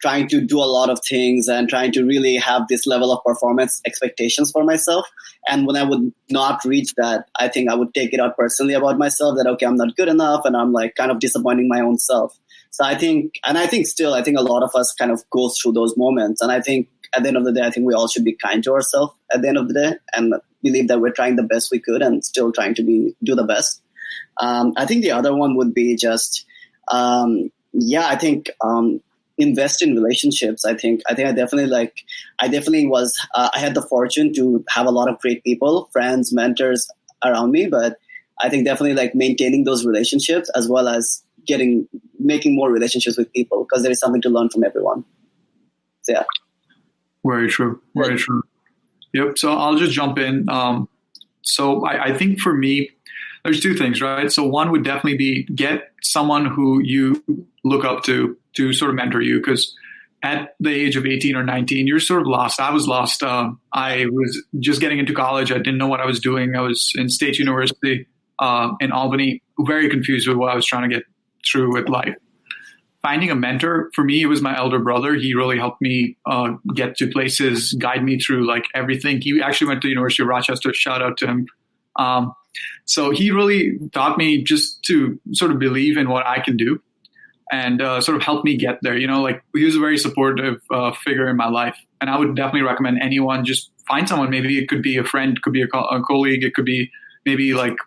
trying to do a lot of things and trying to really have this level of performance expectations for myself. And when I would not reach that, I think I would take it out personally about myself that, okay, I'm not good enough. And I'm like kind of disappointing my own self. So I think a lot of us kind of go through those moments. And I think at the end of the day, I think we all should be kind to ourselves at the end of the day and believe that we're trying the best we could and still trying to do the best. I think the other one would be just, I think invest in relationships. I definitely I had the fortune to have a lot of great people, friends, mentors around me, but I think definitely like maintaining those relationships as well as making more relationships with people, because there is something to learn from everyone. So, yeah. Very true. Very true. Yep. So I'll just jump in. So I think for me, there's two things, right? So one would definitely be get someone who you look up to sort of mentor you, because at the age of 18 or 19, you're sort of lost. I was lost. I was just getting into college. I didn't know what I was doing. I was in State University in Albany, very confused with what I was trying to get through with life. Finding a mentor, for me, it was my elder brother. He really helped me get to places, guide me through like everything. He actually went to the University of Rochester. Shout out to him. So he really taught me just to sort of believe in what I can do and sort of help me get there. You know, like he was a very supportive figure in my life. And I would definitely recommend anyone just find someone. Maybe it could be a friend, it could be a colleague, it could be maybe like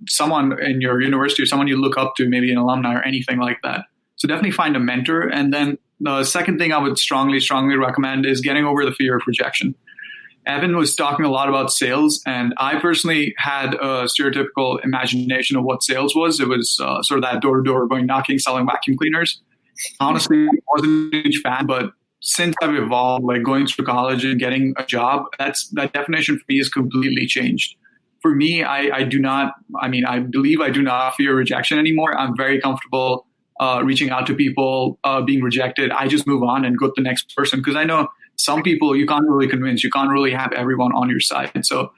someone in your university or someone you look up to, maybe an alumni or anything like that. So definitely find a mentor. And then the second thing I would strongly recommend is getting over the fear of rejection. Evan was talking a lot about sales, and I personally had a stereotypical imagination of what sales was. It was sort of that door-to-door going knocking, selling vacuum cleaners. Honestly, I wasn't a huge fan, but since I've evolved, like going through college and getting a job, that definition for me has completely changed. For me, I believe I do not fear rejection anymore. I'm very comfortable reaching out to people, being rejected. I just move on and go to the next person, because I know some people you can't really convince. You can't really have everyone on your side. And so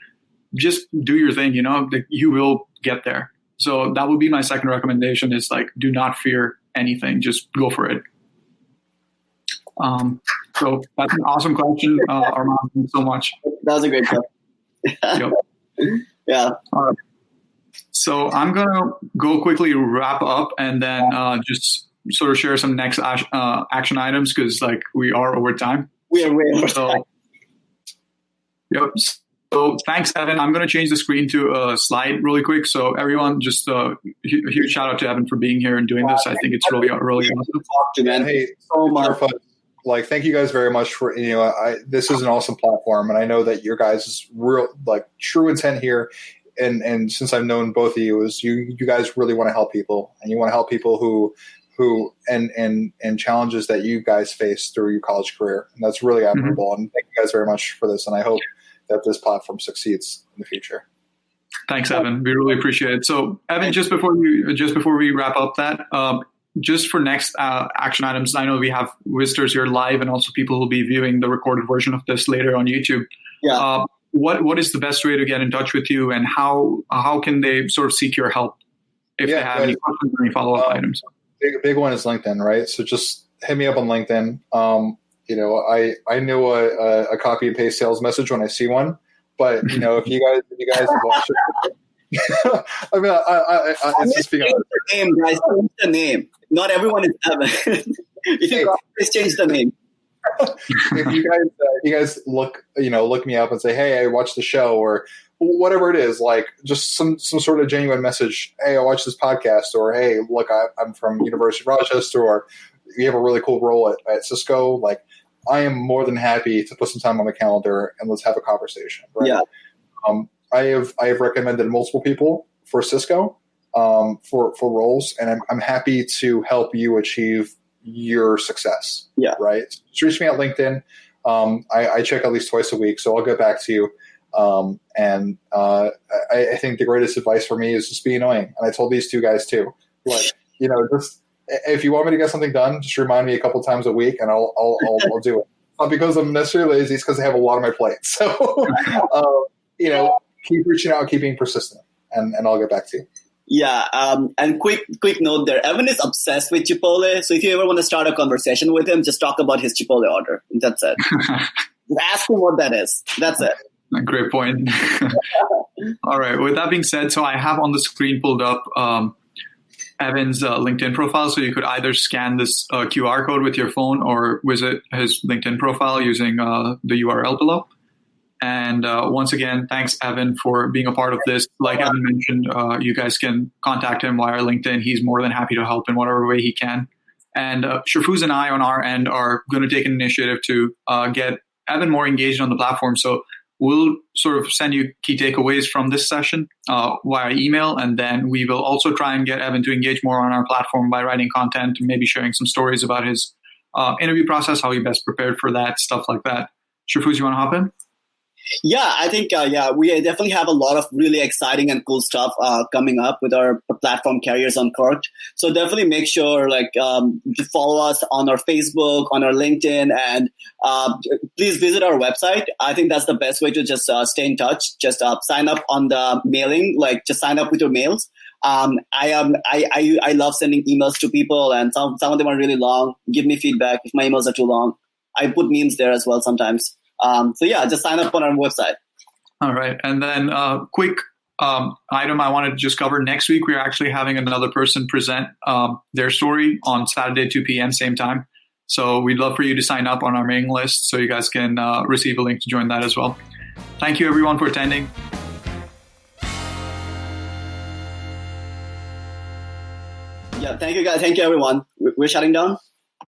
just do your thing, you know, that you will get there. So that would be my second recommendation, is like, do not fear anything. Just go for it. So that's an awesome question, Armand. Thank you so much. That was a great question. Yep. Yeah. All right. So I'm going to go quickly wrap up and then just sort of share some next action items, because like we are over time. We are way over time. Yep. So thanks, Evan. I'm going to change the screen to a slide really quick. So everyone, just a huge shout out to Evan for being here and doing this. I think it's really awesome. Man. Hey, so much fun. Like, thank you guys very much for, this is an awesome platform. And I know that your guys' real, like, true intent here, and since I've known both of you, is you guys really want to help people, and you want to help people who and challenges that you guys face through your college career. And that's really admirable. And thank you guys very much for this. And I hope that this platform succeeds in the future. Thanks, Evan. We really appreciate it. So, Evan, just before we wrap up that, just for next action items, I know we have visitors here live and also people who will be viewing the recorded version of this later on YouTube. Yeah. What is the best way to get in touch with you, and how can they sort of seek your help if they have any questions or any follow-up items? Big one is LinkedIn, right? So just hit me up on LinkedIn. I know a copy and paste sales message when I see one, but if you guys have watched it, I mean, it's just being honest. Name, guys, change the name. Not everyone is Evan. If you please change the name. If you guys look me up and say, hey, I watched the show, or whatever it is, like just some sort of genuine message. Hey, I watched this podcast, or hey, look, I'm from University of Rochester, or you have a really cool role at Cisco. Like, I am more than happy to put some time on the calendar and let's have a conversation. Right? Yeah. I have recommended multiple people for Cisco for roles, and I'm happy to help you achieve your success. Yeah. Right. Just reach me at LinkedIn. I check at least twice a week, so I'll get back to you. I think the greatest advice for me is just be annoying. And I told these two guys too, like, just if you want me to get something done, just remind me a couple times a week and I'll do it. Not because I'm necessarily lazy, it's because I have a lot on my plate. So, keep reaching out, keep being persistent, and I'll get back to you. Yeah. And quick note there. Evan is obsessed with Chipotle. So if you ever want to start a conversation with him, just talk about his Chipotle order. That's it. Ask him what that is. That's it. Great point. All right. With that being said, so I have on the screen pulled up Evan's LinkedIn profile. So you could either scan this QR code with your phone or visit his LinkedIn profile using the URL below. And once again, thanks, Evan, for being a part of this. Like Evan mentioned, you guys can contact him via LinkedIn. He's more than happy to help in whatever way he can. And Sharfuz and I on our end are going to take an initiative to get Evan more engaged on the platform. So we'll sort of send you key takeaways from this session via email. And then we will also try and get Evan to engage more on our platform by writing content and maybe sharing some stories about his interview process, how he best prepared for that, stuff like that. Sharfuz, you want to hop in? Yeah, I think, we definitely have a lot of really exciting and cool stuff coming up with our platform Careers Uncorked. So definitely make sure to follow us on our Facebook, on our LinkedIn, and please visit our website. I think that's the best way to just stay in touch. Just sign up on the mailing, just sign up with your mails. I love sending emails to people, and some of them are really long. Give me feedback if my emails are too long. I put memes there as well sometimes. Just sign up on our website. All right. And then quick item I wanted to just cover. Next week, we're actually having another person present their story on Saturday, 2 p.m., same time. So we'd love for you to sign up on our mailing list so you guys can receive a link to join that as well. Thank you, everyone, for attending. Yeah, thank you, guys. Thank you, everyone. We're shutting down.